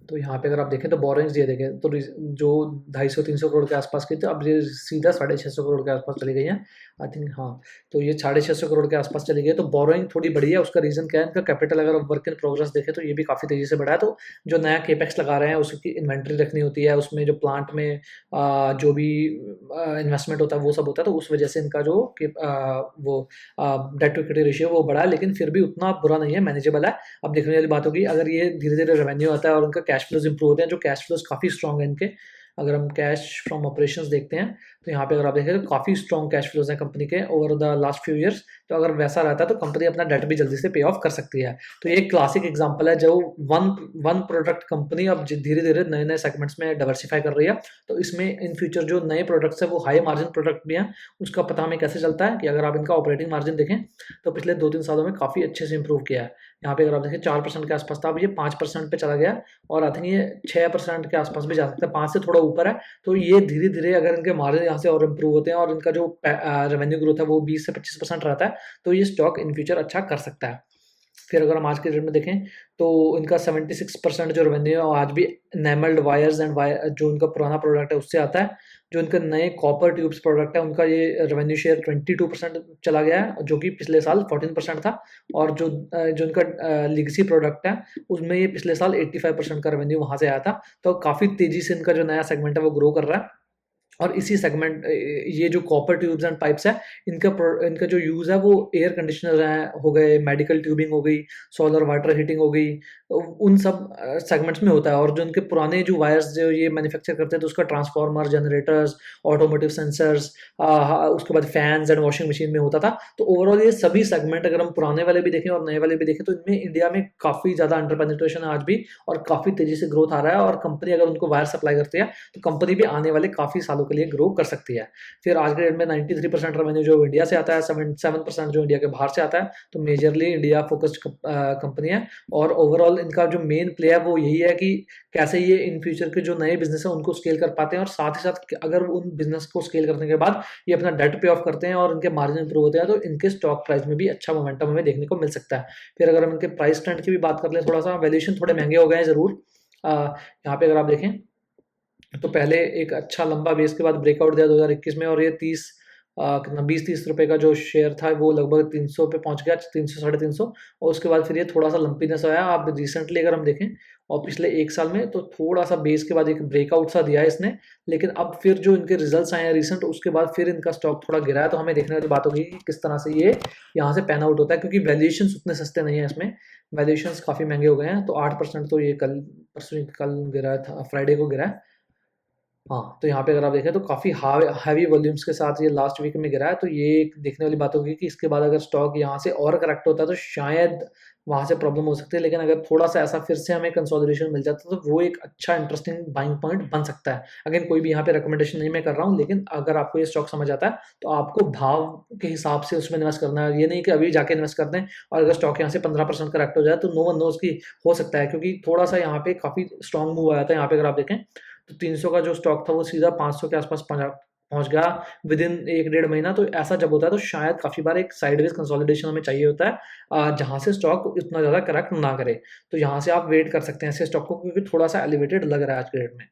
A: तो यहाँ पे अगर आप देखें तो बोरोइंग्स ये देखें तो जो 250-300 करोड़ के आसपास की थी, अब ये सीधा 650 करोड़ के आसपास चली गई हैं आई थिंक। हाँ, तो ये 650 करोड़ के आसपास चली गई है। तो बोरोइंग थोड़ी बढ़ी है, उसका रीज़न क्या है, इनका कैपिटल अगर वर्क इन प्रोग्रेस देखें तो ये भी काफ़ी तेज़ी से बढ़ा है। तो जो नया केपेक्स लगा रहे हैं उसकी इन्वेंट्री रखनी होती है, उसमें जो प्लांट में जो भी इन्वेस्टमेंट होता है वो सब होता है, तो उस वजह से इनका जो वो डेट टू इक्विटी रेशियो वो बढ़ा है, लेकिन फिर भी उतना बुरा नहीं है, मैनेजेबल है। अब देखने वाली बात होगी, अगर ये धीरे धीरे रेवेन्यू आता है और उनका कैश फ्लोज इंप्रूव होते हैं, जो कैश फ्लोज काफ़ी स्ट्रॉन्ग है इनके। अगर हम कैश फ्रॉम ऑपरेशंस देखते हैं तो यहाँ पे अगर आप देखें तो काफ़ी स्ट्रॉन्ग कैश फ्लोज हैं कंपनी के over the last few years. तो अगर वैसा रहता है तो कंपनी अपना डेट भी जल्दी से पे ऑफ कर सकती है। तो ये एक क्लासिक एग्जांपल है, जो वन प्रोडक्ट कंपनी अब धीरे धीरे नए नए सेगमेंट्स में डाइवर्सिफाई कर रही है। तो इसमें इन फ्यूचर जो नए प्रोडक्ट्स है वो हाई मार्जिन प्रोडक्ट भी हैं, उसका पता हमें कैसे चलता है कि अगर आप इनका ऑपरेटिंग मार्जिन देखें तो पिछले 2-3 सालों में काफ़ी अच्छे से इंप्रूव किया है। यहाँ पे अगर आप देखें 4% के आसपास था, अब ये 5% पे चला गया, और आई थिंक ये 6% के आसपास भी जा सकता है, 5 से थोड़ा ऊपर है। तो ये धीरे धीरे अगर इनके मार्जिन यहाँ से और इम्प्रूव होते हैं और इनका जो रेवेन्यू ग्रोथ है वो 20 से 25% रहता है, तो ये स्टॉक इन फ्यूचर अच्छा कर सकता है। फिर अगर हम आज के डेट में देखें तो इनका 76% जो रेवेन्यू है आज भी एनेमल्ड वायर्स एंड जो इनका पुराना प्रोडक्ट है उससे आता है। जो इनका नए कॉपर ट्यूब्स प्रोडक्ट है उनका ये रेवेन्यू शेयर 22% चला गया है, जो कि पिछले साल 14% था। और जो इनका लिगेसी प्रोडक्ट है उसमें ये पिछले साल 85% का रेवेन्यू वहाँ से आया था। तो काफ़ी तेज़ी से इनका जो नया सेगमेंट है वो ग्रो कर रहा है। और इसी सेगमेंट ये जो कॉपर ट्यूब्स एंड पाइप्स है, इनका जो यूज़ है वो एयर कंडीशनर हैं हो गए, मेडिकल ट्यूबिंग हो गई, सोलर वाटर हीटिंग हो गई, उन सब सेगमेंट्स में होता है। और जो इनके पुराने जो वायर्स जो ये मैन्युफैक्चर करते हैं तो उसका ट्रांसफार्मर, जनरेटर्स, ऑटोमोटिव सेंसर्स, उसके बाद फैंस एंड वॉशिंग मशीन में होता था। तो ओवरऑल ये सभी सेगमेंट अगर हम पुराने वाले भी देखें और नए वाले भी देखें तो इनमें इंडिया में काफ़ी ज़्यादा अंडर पेनिट्रेशन है आज भी, और काफ़ी तेज़ी से ग्रोथ आ रहा है। और कंपनी अगर उनको वायर सप्लाई करती है तो कंपनी भी आने वाले काफ़ी सालों के लिए ग्रो कर सकती है। फिर आज के डेट में 93% रेवेन्यू जो इंडिया से आता है, 7% जो इंडिया के बाहर से आता है। तो मेजरली इंडिया फोकस्ड कंपनी है, और ओवरऑल इनका जो मेन प्ले है वो यही है कि कैसे ये इन फ्यूचर के जो नए बिजनेस है उनको स्केल कर पाते हैं, और साथ ही साथ अगर उन बिजनेस को स्केल करने के बाद ये अपना डेट पे ऑफ करते हैं और इनके मार्जिन इंप्रूव होते हैं तो इनके स्टॉक प्राइस में भी अच्छा मोमेंटम हमें देखने को मिल सकता है। फिर अगर हम इनके प्राइस ट्रेंड की भी बात कर लें, थोड़ा सा वैल्यूएशन थोड़े महंगे हो गए हैं ज़रूर। यहाँ पे अगर आप देखें तो पहले एक अच्छा लंबा बेस के बाद ब्रेकआउट दिया 2021 में, और ये 30 कितना 20-30 रुपए का जो शेयर था वो लगभग 300 पे पहुंच गया, 300 साढ़े 300, और उसके बाद फिर ये थोड़ा सा लंपीनेस आया। आप रिसेंटली अगर हम देखें और पिछले एक साल में, तो थोड़ा सा बेस के बाद एक ब्रेकआउट सा दिया है इसने, लेकिन अब फिर जो इनके रिजल्ट्स आए हैं रिसेंट, उसके बाद फिर इनका स्टॉक थोड़ा गिरा है। तो हमें देखने वाली बात होगी कि किस तरह से ये यहाँ से पैन आउट होता है, क्योंकि वैल्यूएशंस उतने सस्ते नहीं है इसमें, वैल्यूएशंस काफी महंगे हो गए हैं। तो 8% तो ये कल परसों कल गिरा था, फ्राइडे को गिरा है। हाँ, तो यहाँ पे अगर आप देखें तो काफ़ी हैवी वॉल्यूम्स के साथ ये लास्ट वीक में गिरा है। तो ये एक देखने वाली बात होगी कि इसके बाद अगर स्टॉक यहाँ से और करेक्ट होता है तो शायद वहाँ से प्रॉब्लम हो सकती है। लेकिन अगर थोड़ा-सा ऐसा फिर से हमें कंसोलिडेशन मिल जाता है तो वो एक अच्छा इंटरेस्टिंग बाइंग पॉइंट बन सकता है। अगेन कोई भी यहाँ पे रिकमेंडेशन नहीं मैं कर रहा हूँ, लेकिन अगर आपको ये स्टॉक समझ आता है तो आपको भाव के हिसाब से उसमें इन्वेस्ट करना है। ये नहीं कि अभी जाके इन्वेस्ट कर दें और अगर स्टॉक यहाँ से 15% करेक्ट हो जाए तो नो वन नोज़ कि हो सकता है, क्योंकि थोड़ा-सा यहाँ पे काफ़ी स्ट्रॉन्ग मूव आया था। यहाँ पे अगर आप देखें तो 300 का जो स्टॉक था वो सीधा 500 के आसपास पहुंच गया विद इन 1 डेढ़ महीना। तो ऐसा जब होता है तो शायद काफ़ी बार एक साइडवेज कंसोलिडेशन हमें चाहिए होता है, जहाँ से स्टॉक इतना ज़्यादा करेक्ट ना करे। तो यहाँ से आप वेट कर सकते हैं ऐसे स्टॉक को, क्योंकि थोड़ा-सा एलिवेटेड लग रहा है आज के डेट में।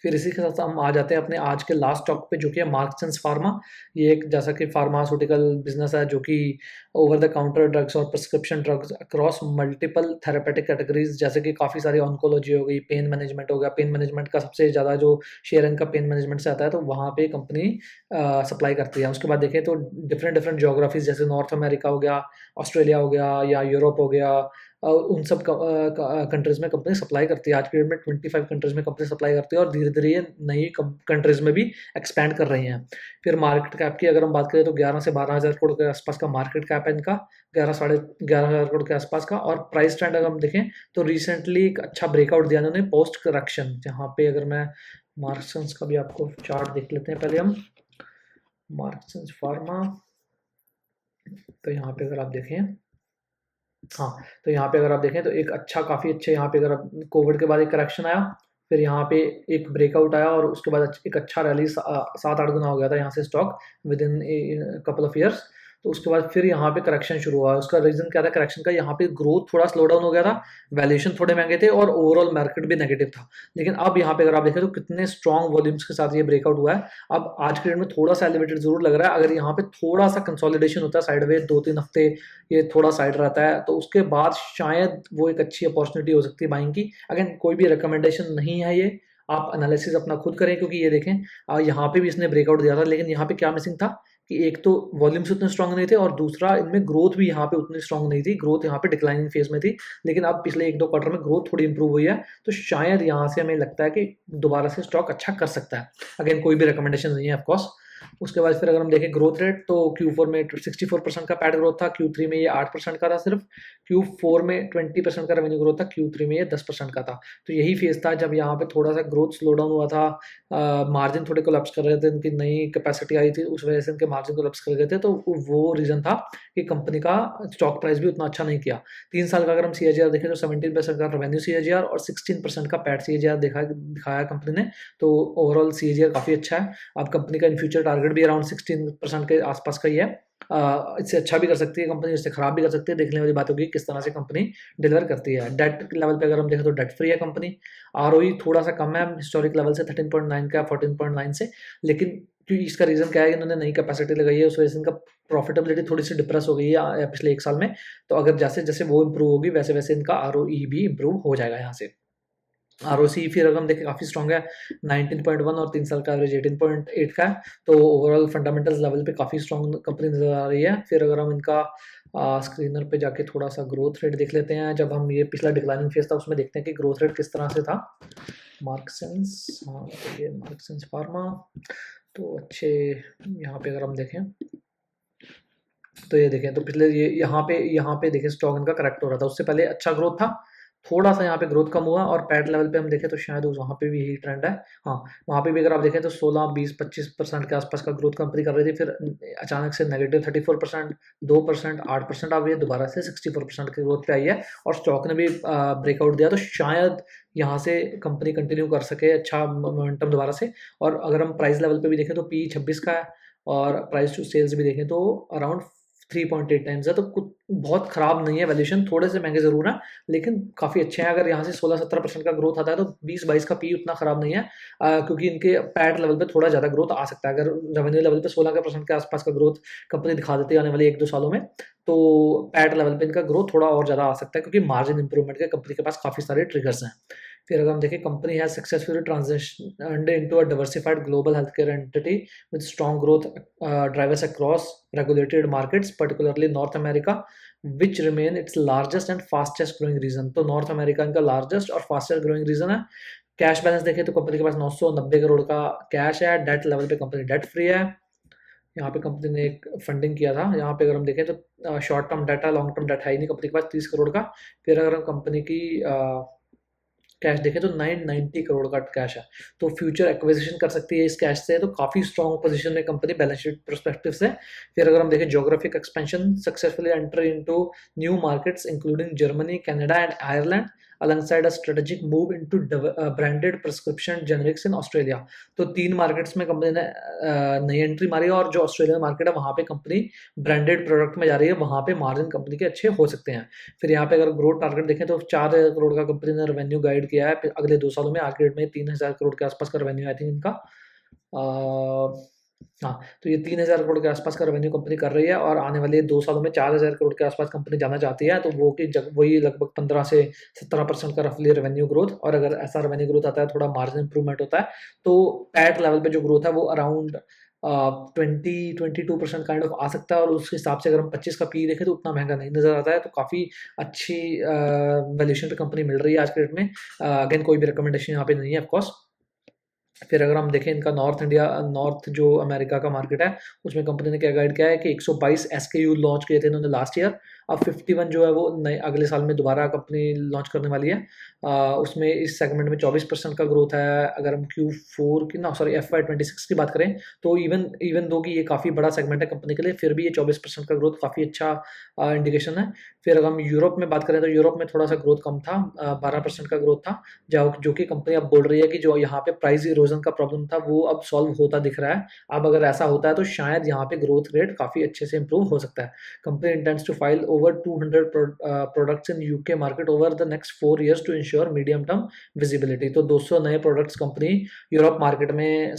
A: फिर इसी के साथ हम आ जाते हैं अपने आज के लास्ट स्टॉक पे, जो कि है मार्क्सन्स फार्मा। ये एक जैसा कि फार्मास्यूटिकल बिजनेस है जो कि ओवर द काउंटर ड्रग्स और prescription drugs across multiple therapeutic categories, जैसे कि काफ़ी सारी ऑन्कोलॉजी हो गई, पेन मैनेजमेंट हो गया। पेन मैनेजमेंट का सबसे ज़्यादा जो शेयर इनका पेन मैनेजमेंट से आता है, तो वहाँ पे कंपनी सप्लाई करती है। उसके बाद देखें तो डिफरेंट डिफरेंट जोग्राफीज, जैसे नॉर्थ अमेरिका हो गया, ऑस्ट्रेलिया हो गया या यूरोप हो गया, उन सब कंट्रीज़ में कंपनी सप्लाई करती है। आज की डेट में 25 कंट्रीज़ में कंपनी सप्लाई करती है और धीरे-धीरे ये नई कंट्रीज़ में भी एक्सपैंड कर रही हैं। फिर मार्केट कैप की अगर हम बात करें तो 11 से 12,000 करोड़ के आसपास का मार्केट कैप है इनका, 11 साढ़े 11,000 करोड़ के आसपास का। और प्राइस ट्रेंड अगर हम देखें तो रिसेंटली एक अच्छा ब्रेकआउट दिया इन्होंने पोस्ट करेक्शन। जहाँ पे अगर मैं मार्क्सन्स का भी आपको चार्ट देख लेते हैं पहले हम, मार्क्सन्स फार्मा। तो यहाँ पे अगर आप देखें, हाँ, तो यहाँ पे अगर आप देखें तो एक अच्छा काफ़ी अच्छे यहाँ पे अगर आप कोविड के बाद एक करेक्शन आया, फिर यहाँ पे एक ब्रेकआउट आया और उसके बाद एक अच्छा रैली 7-8 गुना हो गया था यहाँ से stock with in couple of years. तो उसके बाद फिर यहाँ पे करेक्शन शुरू हुआ। उसका रीज़न क्या था करेक्शन का? यहाँ पे ग्रोथ थोड़ा स्लो डाउन हो गया था, वैल्यूएशन थोड़े महंगे थे और ओवरऑल मार्केट भी नेगेटिव था। लेकिन अब यहाँ पे अगर आप देखें तो कितने स्ट्रॉन्ग वॉल्यूम्स के साथ ये ब्रेकआउट हुआ है। अब आज के डेट में थोड़ा सा एलिवेटेड जरूर लग रहा है। अगर यहाँ पे थोड़ा सा कंसोलिडेशन होता है साइडवेज 2-3 हफ्ते ये थोड़ा साइड रहता है, तो उसके बाद शायद वो एक अच्छी अपॉर्चुनिटी हो सकती है बाइंग की। अगेन कोई भी रिकमेंडेशन नहीं है ये, आप एनालिसिस अपना खुद करें, क्योंकि ये देखें यहाँ पे भी इसने ब्रेकआउट दिया था, लेकिन यहाँ पे क्या मिसिंग था कि एक तो वॉल्यूम्स उतने स्ट्रांग नहीं थे और दूसरा इनमें ग्रोथ भी यहाँ पे उतनी स्ट्रांग नहीं थी। ग्रोथ यहाँ पे डिक्लाइनिंग फेज में थी, लेकिन अब पिछले 1-2 क्वार्टर में ग्रोथ थोड़ी इंप्रूव हुई है। तो शायद यहाँ से हमें लगता है कि दोबारा से स्टॉक अच्छा कर सकता है। अगेन कोई भी रिकमेंडेशन नहीं है ऑफकोर्स। उसके बाद फिर अगर हम देखें ग्रोथ रेट, तो Q4 में 64% का पैट ग्रोथ था, Q3 में ये 8% का था सिर्फ, Q4 में 20% का रेवेन्यू ग्रोथ था, Q3 में ये 10% का था। तो यही फेज था जब यहाँ पे थोड़ा सा ग्रोथ स्लो डाउन हुआ था, मार्जिन थोड़े कोलैप्स कर रहे थे, इनकी नई कैपेसिटी आई थी उस वजह से इनके मार्जिन कोलैप्स कर गए थे। तो वो रीज़न था कि कंपनी का स्टॉक प्राइस भी उतना अच्छा नहीं किया। 3 साल का अगर हम CAGR देखें तो 17% का रेवेन्यू CAGR और 16% का पैट CAGR दिखाया कंपनी ने। तो ओवरऑल CAGR काफ़ी अच्छा है। अब कंपनी का इन फ्यूचर टारगेट भी अराउंड 16% के आसपास का ही है। इससे अच्छा भी कर सकती है कंपनी, इससे खराब भी कर सकती है। देखने वाली बात होगी किस तरह से कंपनी डिलीवर करती है। डेट लेवल पे अगर हम देखें तो डेट फ्री है कंपनी। ROE थोड़ा सा कम है हिस्टोरिक लेवल से, 13.9 का 14.9 से। लेकिन क्योंकि इसका रीज़न क्या है कि इन्होंने नई कैपेसिटी लगाई है, उस वजह से इनका प्रॉफिटेबिलिटी थोड़ी सी डिप्रेस हो गई है पिछले 1 साल में। तो अगर जैसे जैसे वो इम्प्रूव होगी वैसे वैसे इनका ROE भी इम्प्रूव हो जाएगा यहाँ से। ROC फिर अगर हम देखें काफ़ी स्ट्रॉन्ग है, 19.1 और 3 साल का एवरेज 18.8 का है। तो ओवरऑल फंडामेंटल्स लेवल पे काफ़ी स्ट्रॉन्ग कंपनी नज़र आ रही है। फिर अगर हम इनका स्क्रीनर पे जाके थोड़ा सा ग्रोथ रेट देख लेते हैं, जब हम ये पिछला डिक्लाइनिंग फेज था उसमें देखते हैं कि ग्रोथ रेट किस तरह से था। मार्क्सन्स, हाँ तो ये मार्क्सन्स फार्मा, तो अच्छे यहाँ पे अगर हम देखें तो ये देखें तो पिछले ये यहाँ पे देखें स्टॉक इनका करेक्ट हो रहा था, उससे पहले अच्छा ग्रोथ था। थोड़ा सा यहाँ पे ग्रोथ कम हुआ और पैट लेवल पे हम देखें तो शायद वहाँ पे भी यही ट्रेंड है। हाँ, वहाँ पे भी अगर आप देखें तो 16, 20, 25% के आसपास का ग्रोथ कंपनी कर रही थी, फिर अचानक से नेगेटिव 34%, 2%, 8% आ गई है, दोबारा से 64% की ग्रोथ पे आई है और स्टॉक ने भी ब्रेकआउट दिया। तो शायद यहाँ से कंपनी कंटिन्यू कर सके अच्छा मोमेंटम दोबारा से। और अगर हम प्राइस लेवल पे भी देखें तो PE 26 का है और प्राइस टू सेल्स भी देखें तो अराउंड 3.8 टाइम्स है, तो कुछ बहुत खराब नहीं है वैल्यूएशन, थोड़े से महंगे जरूर हैं लेकिन काफ़ी अच्छे हैं। अगर यहाँ से 16-17% का ग्रोथ आता है तो 20-22 का पी उतना खराब नहीं है, क्योंकि इनके पैट लेवल पे थोड़ा ज़्यादा ग्रोथ आ सकता है। अगर रेवेन्यू लेवल पे 16% के आसपास का ग्रोथ कंपनी दिखा देती है आने वाले 1-2 सालों में, तो पैट लेवल पे इनका ग्रोथ थोड़ा और ज़्यादा आ सकता है, क्योंकि मार्जिन इंप्रूवमेंट के कंपनी के पास काफ़ी सारे ट्रिगर्स हैं। फिर अगर हम देखें, company has successfully transitioned into a diversified global health care entity with strong growth drivers across regulated markets, particularly North America, which remain its largest and fastest growing region। तो north America इनका largest और fastest growing reason है। Cash balance देखें तो company के पास 990 करोड़ का cash है। Date level पे कंपनी डेट फ्री है। यहाँ पे कंपनी ने एक फंडिंग किया था। यहाँ पे अगर हम देखें तो शॉर्ट टर्म डेट है, लॉन्ग टर्म डेट है ही नहीं कंपनी के पास, 30 करोड़ का। फिर अगर हम कंपनी की कैश देखें तो 990 करोड़ का कैश है, तो फ्यूचर एक्विजिशन कर सकती है इस कैश से, तो काफ़ी स्ट्रॉन्ग पोजीशन में कंपनी बैलेंस शीट परस्पेक्टिव से। फिर अगर हम देखें geographic expansion, successfully enter into new markets including Germany, Canada and Ireland, alongside a strategic move into branded prescription generics in Australia. तो 3 मार्केट्स में कंपनी ने नई एंट्री मारी है, और जो ऑस्ट्रेलियन मार्केट है वहाँ पे कंपनी ब्रांडेड प्रोडक्ट में जा रही है, वहाँ पे मार्जिन कंपनी के अच्छे हो सकते हैं। फिर यहाँ पे अगर ग्रोथ टारगेट देखें तो 4,000 करोड़ का कंपनी ने रेवेन्यू गाइड किया है फिर अगले 2 सालों में। आज के डेट में 3,000 करोड़ के आसपास का रेवेन्यू आई थिंक इनका। हाँ, तो ये 3,000 करोड़ के आसपास का रेवेन्यू कंपनी कर रही है, और आने वाले 2 सालों में 4,000 करोड़ के आसपास कंपनी जाना चाहती है, तो वो कि वही लगभग 15 से 17% का रफली रेवेन्यू ग्रोथ। और अगर ऐसा रेवेन्यू ग्रोथ आता है, थोड़ा मार्जिन इंप्रूवमेंट होता है, तो पैट लेवल पे जो ग्रोथ है वो अराउंड 20-22% काइंड ऑफ आ सकता है। और उस हिसाब से अगर हम 25 का पी देखें तो उतना महंगा नहीं नजर आता है, तो काफ़ी अच्छी वैल्यूएशन पे कंपनी मिल रही है आज के डेट में। अगेन कोई भी रिकमेंडेशन यहाँ पे नहीं है ऑफकोर्स। फिर अगर हम देखें इनका नॉर्थ जो अमेरिका का मार्केट है, उसमें कंपनी ने क्या गाइड किया है कि 122 एसकेयू लॉन्च किए थे इन्होंने लास्ट ईयर। अब 51 जो है वो नए अगले साल में दोबारा कंपनी लॉन्च करने वाली है। उसमें इस सेगमेंट में 24% का ग्रोथ है। अगर हम Q4 की ना सॉरी FY26 की बात करें, तो इवन दो कि ये काफ़ी बड़ा सेगमेंट है कंपनी के लिए, फिर भी ये 24% का ग्रोथ काफ़ी अच्छा इंडिकेशन है। फिर अगर हम यूरोप में बात करें तो यूरोप में थोड़ा सा ग्रोथ कम था, 12% का ग्रोथ था, जो कि कंपनी अब बोल रही है कि जो यहाँ पे प्राइस इरोजन का प्रॉब्लम था वो अब सॉल्व होता दिख रहा है। अब अगर ऐसा होता है तो शायद यहाँ पे ग्रोथ रेट काफ़ी अच्छे से इंप्रूव हो सकता है। Company intends to file over 200 products in UK market over the next 4 years to ensure medium term visibility. तो 200 नए प्रोडक्ट्स कंपनी यूरोप मार्केट में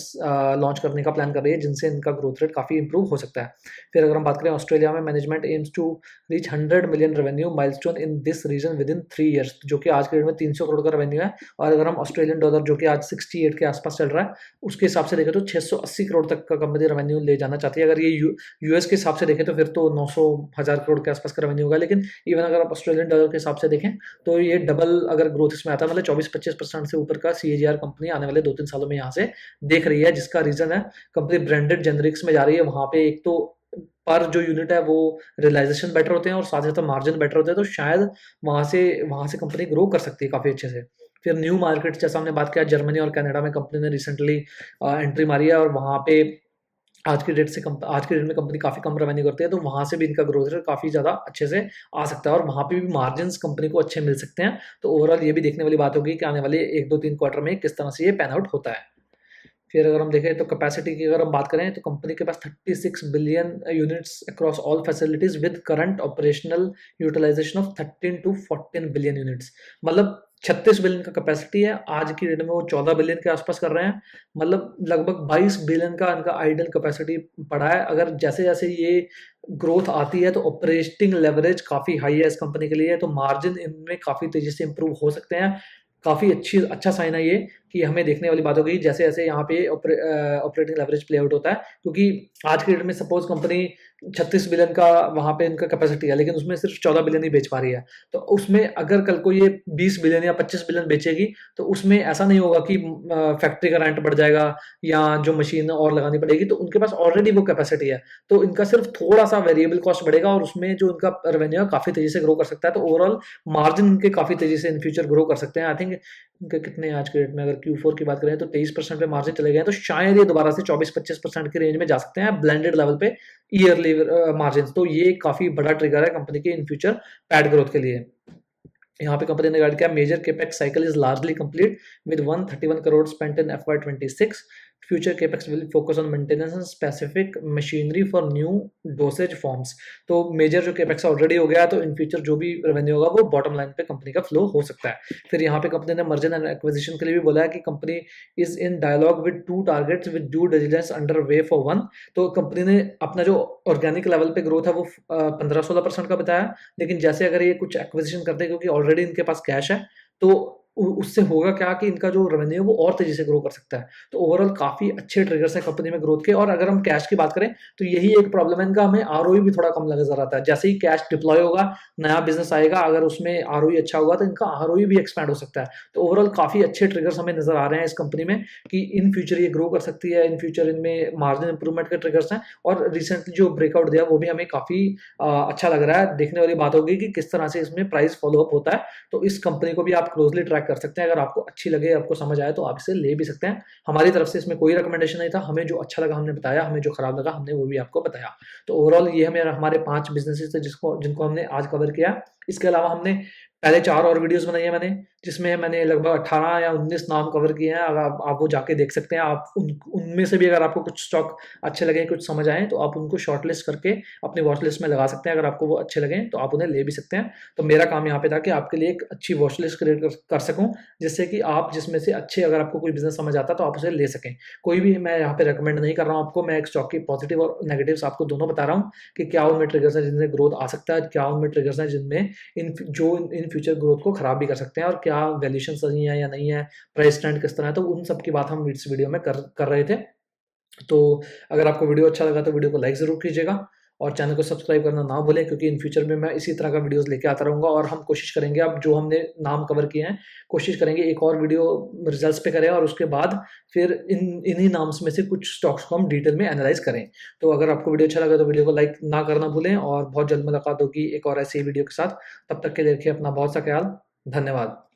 A: लॉन्च करने का प्लान कर रही है, जिनसे इनका ग्रोथ रेट काफ़ी इंप्रूव हो सकता है। फिर अगर हम बात करें ऑस्ट्रेलिया में, management aims to reach 100 million revenue milestone in this region within 3 years, जो कि आज के डेट में 300 करोड़ का रेवेन्यू है। और अगर हम ऑस्ट्रेलियन डॉलर जो कि आज 68 के आसपास चल रहा है, उसके हिसाब से देखें तो 680 करोड़ तक का कंपनी रेवेन्यू ले जाना चाहती है। अगर ये यूएस के हिसाब से देखें तो फिर तो 900,000 करोड़ के आसपास का रेवेन्यू होगा, लेकिन इवन अगर आप ऑस्ट्रेलियन डॉलर के हिसाब से देखें तो ये डबल अगर ग्रोथ इसमें आता है, मतलब 24-25% से ऊपर का CAGR कंपनी आने वाले 2-3 सालों में यहाँ से देख रही है, जिसका रीजन है कंपनी ब्रांडेड जेनरिक्स में जा रही है। वहाँ पे एक तो पर जो यूनिट है वो रियलाइजेशन बेटर होते हैं, और साथ ही साथ मार्जिन बेटर होते हैं, तो शायद वहाँ से कंपनी ग्रो कर सकती है काफ़ी अच्छे से। फिर न्यू मार्केट जैसा हमने बात किया, जर्मनी और कनाडा में कंपनी ने रिसेंटली एंट्री मारी है, और वहाँ पे आज की डेट में कंपनी काफ़ी कम रेवेन्यू करती है, तो वहाँ से भी इनका ग्रोथ रेट काफ़ी ज़्यादा अच्छे से आ सकता है, और वहाँ पे भी मार्जिन्स कंपनी को अच्छे मिल सकते हैं। तो ओवरऑल ये भी देखने वाली बात होगी कि आने वाले 1-2-3 क्वार्टर में किस तरह से ये पैन आउट होता है। फिर अगर हम देखें तो कैपेसिटी की अगर हम बात करें तो कंपनी के पास 36 billion units across all facilities with current operational utilization of 13 to 14 billion units. मतलब 36 बिलियन का कैपेसिटी है, आज की डेट में वो 14 बिलियन के आसपास कर रहे हैं, मतलब लगभग 22 बिलियन का इनका आइडल कैपेसिटी पड़ा है। अगर जैसे जैसे ये ग्रोथ आती है तो ऑपरेटिंग लेवरेज काफ़ी हाई है इस कंपनी के लिए, तो मार्जिन इनमें काफ़ी तेज़ी से इंप्रूव हो सकते हैं। काफ़ी अच्छा साइन है ये, कि हमें देखने वाली बात होगी जैसे जैसे यहाँ पे ऑपरेटिंग लेवरेज प्ले आउट होता है, क्योंकि आज के डेट में सपोज कंपनी 36 बिलियन का वहाँ पे इनका कैपेसिटी है, लेकिन उसमें सिर्फ 14 बिलियन ही बेच पा रही है। तो उसमें अगर कल को ये 20 बिलियन या 25 बिलियन बेचेगी, तो उसमें ऐसा नहीं होगा कि फैक्ट्री का रेंट बढ़ जाएगा या जो मशीन और लगानी पड़ेगी, तो उनके पास ऑलरेडी वो कैपेसिटी है, तो इनका सिर्फ थोड़ा सा वेरिएबल कॉस्ट बढ़ेगा, और उसमें जो इनका रेवेन्यू है काफ़ी तेज़ी से ग्रो कर सकता है। तो ओवरऑल मार्जिन इनके काफ़ी तेज़ी से इन फ्यूचर ग्रो कर सकते हैं। आई थिंक इनके कितने आज के डेट में अगर Q4 की बात करें तो 23% पे मार्जिन चले गए हैं, तो शायद ये दोबारा से 24-25% की रेंज में जा सकते हैं ब्लेंडेड लेवल पे ईयरली मार्जिन। तो ये काफ़ी बड़ा ट्रिगर है कंपनी के इन फ्यूचर पैड ग्रोथ के लिए। यहाँ पे कंपनी ने गाइड किया, major capex cycle is largely complete with 131 crore spent in FY26। Future capex will focus on maintenance and specific machinery for new dosage forms. तो major जो capex already हो गया है, तो इन फ्यूचर जो भी रेवेन्यू होगा वो बॉटम लाइन पे कंपनी का फ्लो हो सकता है। फिर यहाँ पे कंपनी ने मर्जर एंड एक्विजिशन के लिए भी बोला है कि company is in dialogue with 2 targets with due diligence under way for 1। तो कंपनी ने अपना जो ऑर्गेनिक लेवल पे ग्रोथ है वो 15-16% का बताया, लेकिन जैसे अगर ये कुछ एक्विजिशन करते हैं, क्योंकि ऑलरेडी इनके पास कैश है, तो उससे होगा क्या कि इनका जो रेवेन्यू है वो और तेजी से ग्रो कर सकता है। तो ओवरऑल काफी अच्छे ट्रिगर्स हैं कंपनी में ग्रोथ के। और अगर हम कैश की बात करें तो यही एक प्रॉब्लम है इनका, हमें आरओई भी थोड़ा कम नजर आता है। जैसे ही कैश डिप्लॉय होगा, नया बिजनेस आएगा, अगर उसमें आरओई अच्छा होगा तो इनका आरओई भी एक्सपैंड हो सकता है। तो ओवरऑल काफी अच्छे ट्रिगर्स हमें नजर आ रहे हैं इस कंपनी में कि इन फ्यूचर ये ग्रो कर सकती है, इन फ्यूचर इनमें मार्जिन इंप्रूवमेंट के ट्रिगर्स हैं। और रिसेंटली जो ब्रेकआउट दिया वो भी हमें काफी अच्छा लग रहा है। देखने वाली बात होगी कि किस तरह से इसमें प्राइस फॉलोअप होता है। तो इस कंपनी को भी आप क्लोजली ट्रैक कर सकते हैं। अगर आपको अच्छी लगे, आपको समझ आए, तो आप इसे ले भी सकते हैं। हमारी तरफ से इसमें कोई रिकमेंडेशन नहीं था, हमें जो अच्छा लगा हमने बताया, हमें जो खराब लगा हमने वो भी आपको बताया। तो ओवरऑल ये हमारे 5 बिजनेसेस थे जिनको हमने आज कवर किया। इसके अलावा हमने पहले 4 और वीडियोस बनाई है मैंने, जिसमें मैंने लगभग 18 या 19 नाम कवर किए हैं। अगर आप वो जाके देख सकते हैं। आप उनमें से भी अगर आपको कुछ स्टॉक अच्छे लगे, कुछ समझ आए, तो आप उनको शॉर्टलिस्ट करके अपनी वॉच लिस्ट में लगा सकते हैं। अगर आपको वो अच्छे लगे तो आप उन्हें ले भी सकते हैं। तो मेरा काम यहाँ पे था कि आपके लिए एक अच्छी वॉच लिस्ट क्रिएट कर सकूँ, जिससे कि आप जिसमें से अच्छे, अगर आपको कोई बिजनेस समझ आता तो आप उसे ले सकें। कोई भी मैं यहाँ पे रिकमेंड नहीं कर रहा हूँ आपको, मैं एक स्टॉक की पॉजिटिव और नेगेटिव्स आपको दोनों बता रहा हूँ कि क्या उनमें ट्रिगर्स हैं जिनसे ग्रोथ आ सकता है, क्या उनमें ट्रिगर्स हैं जिनमें इन फ्यूचर ग्रोथ को खराब भी कर सकते हैं, और क्या वैल्यूएशन सही है या नहीं है, प्राइस ट्रेंड किस तरह है। तो उन सब की बात हम इस वीडियो में कर रहे थे। तो अगर आपको वीडियो अच्छा लगा तो वीडियो को लाइक ज़रूर कीजिएगा और चैनल को सब्सक्राइब करना ना भूलें, क्योंकि इन फ्यूचर में मैं इसी तरह का वीडियोस लेके आता रहूँगा। और हम कोशिश करेंगे, अब जो हमने नाम कवर किए हैं, कोशिश करेंगे एक और वीडियो रिजल्ट्स पे करें, और उसके बाद फिर इन्हीं नाम्स में से कुछ स्टॉक्स को हम डिटेल में एनालाइज करें। तो अगर आपको वीडियो अच्छा लगा तो वीडियो को लाइक ना करना भूलें, और बहुत जल्द मुलाकात होगी एक और ऐसी वीडियो के साथ। तब तक के लिए रखिए अपना बहुत सा ख्याल। धन्यवाद।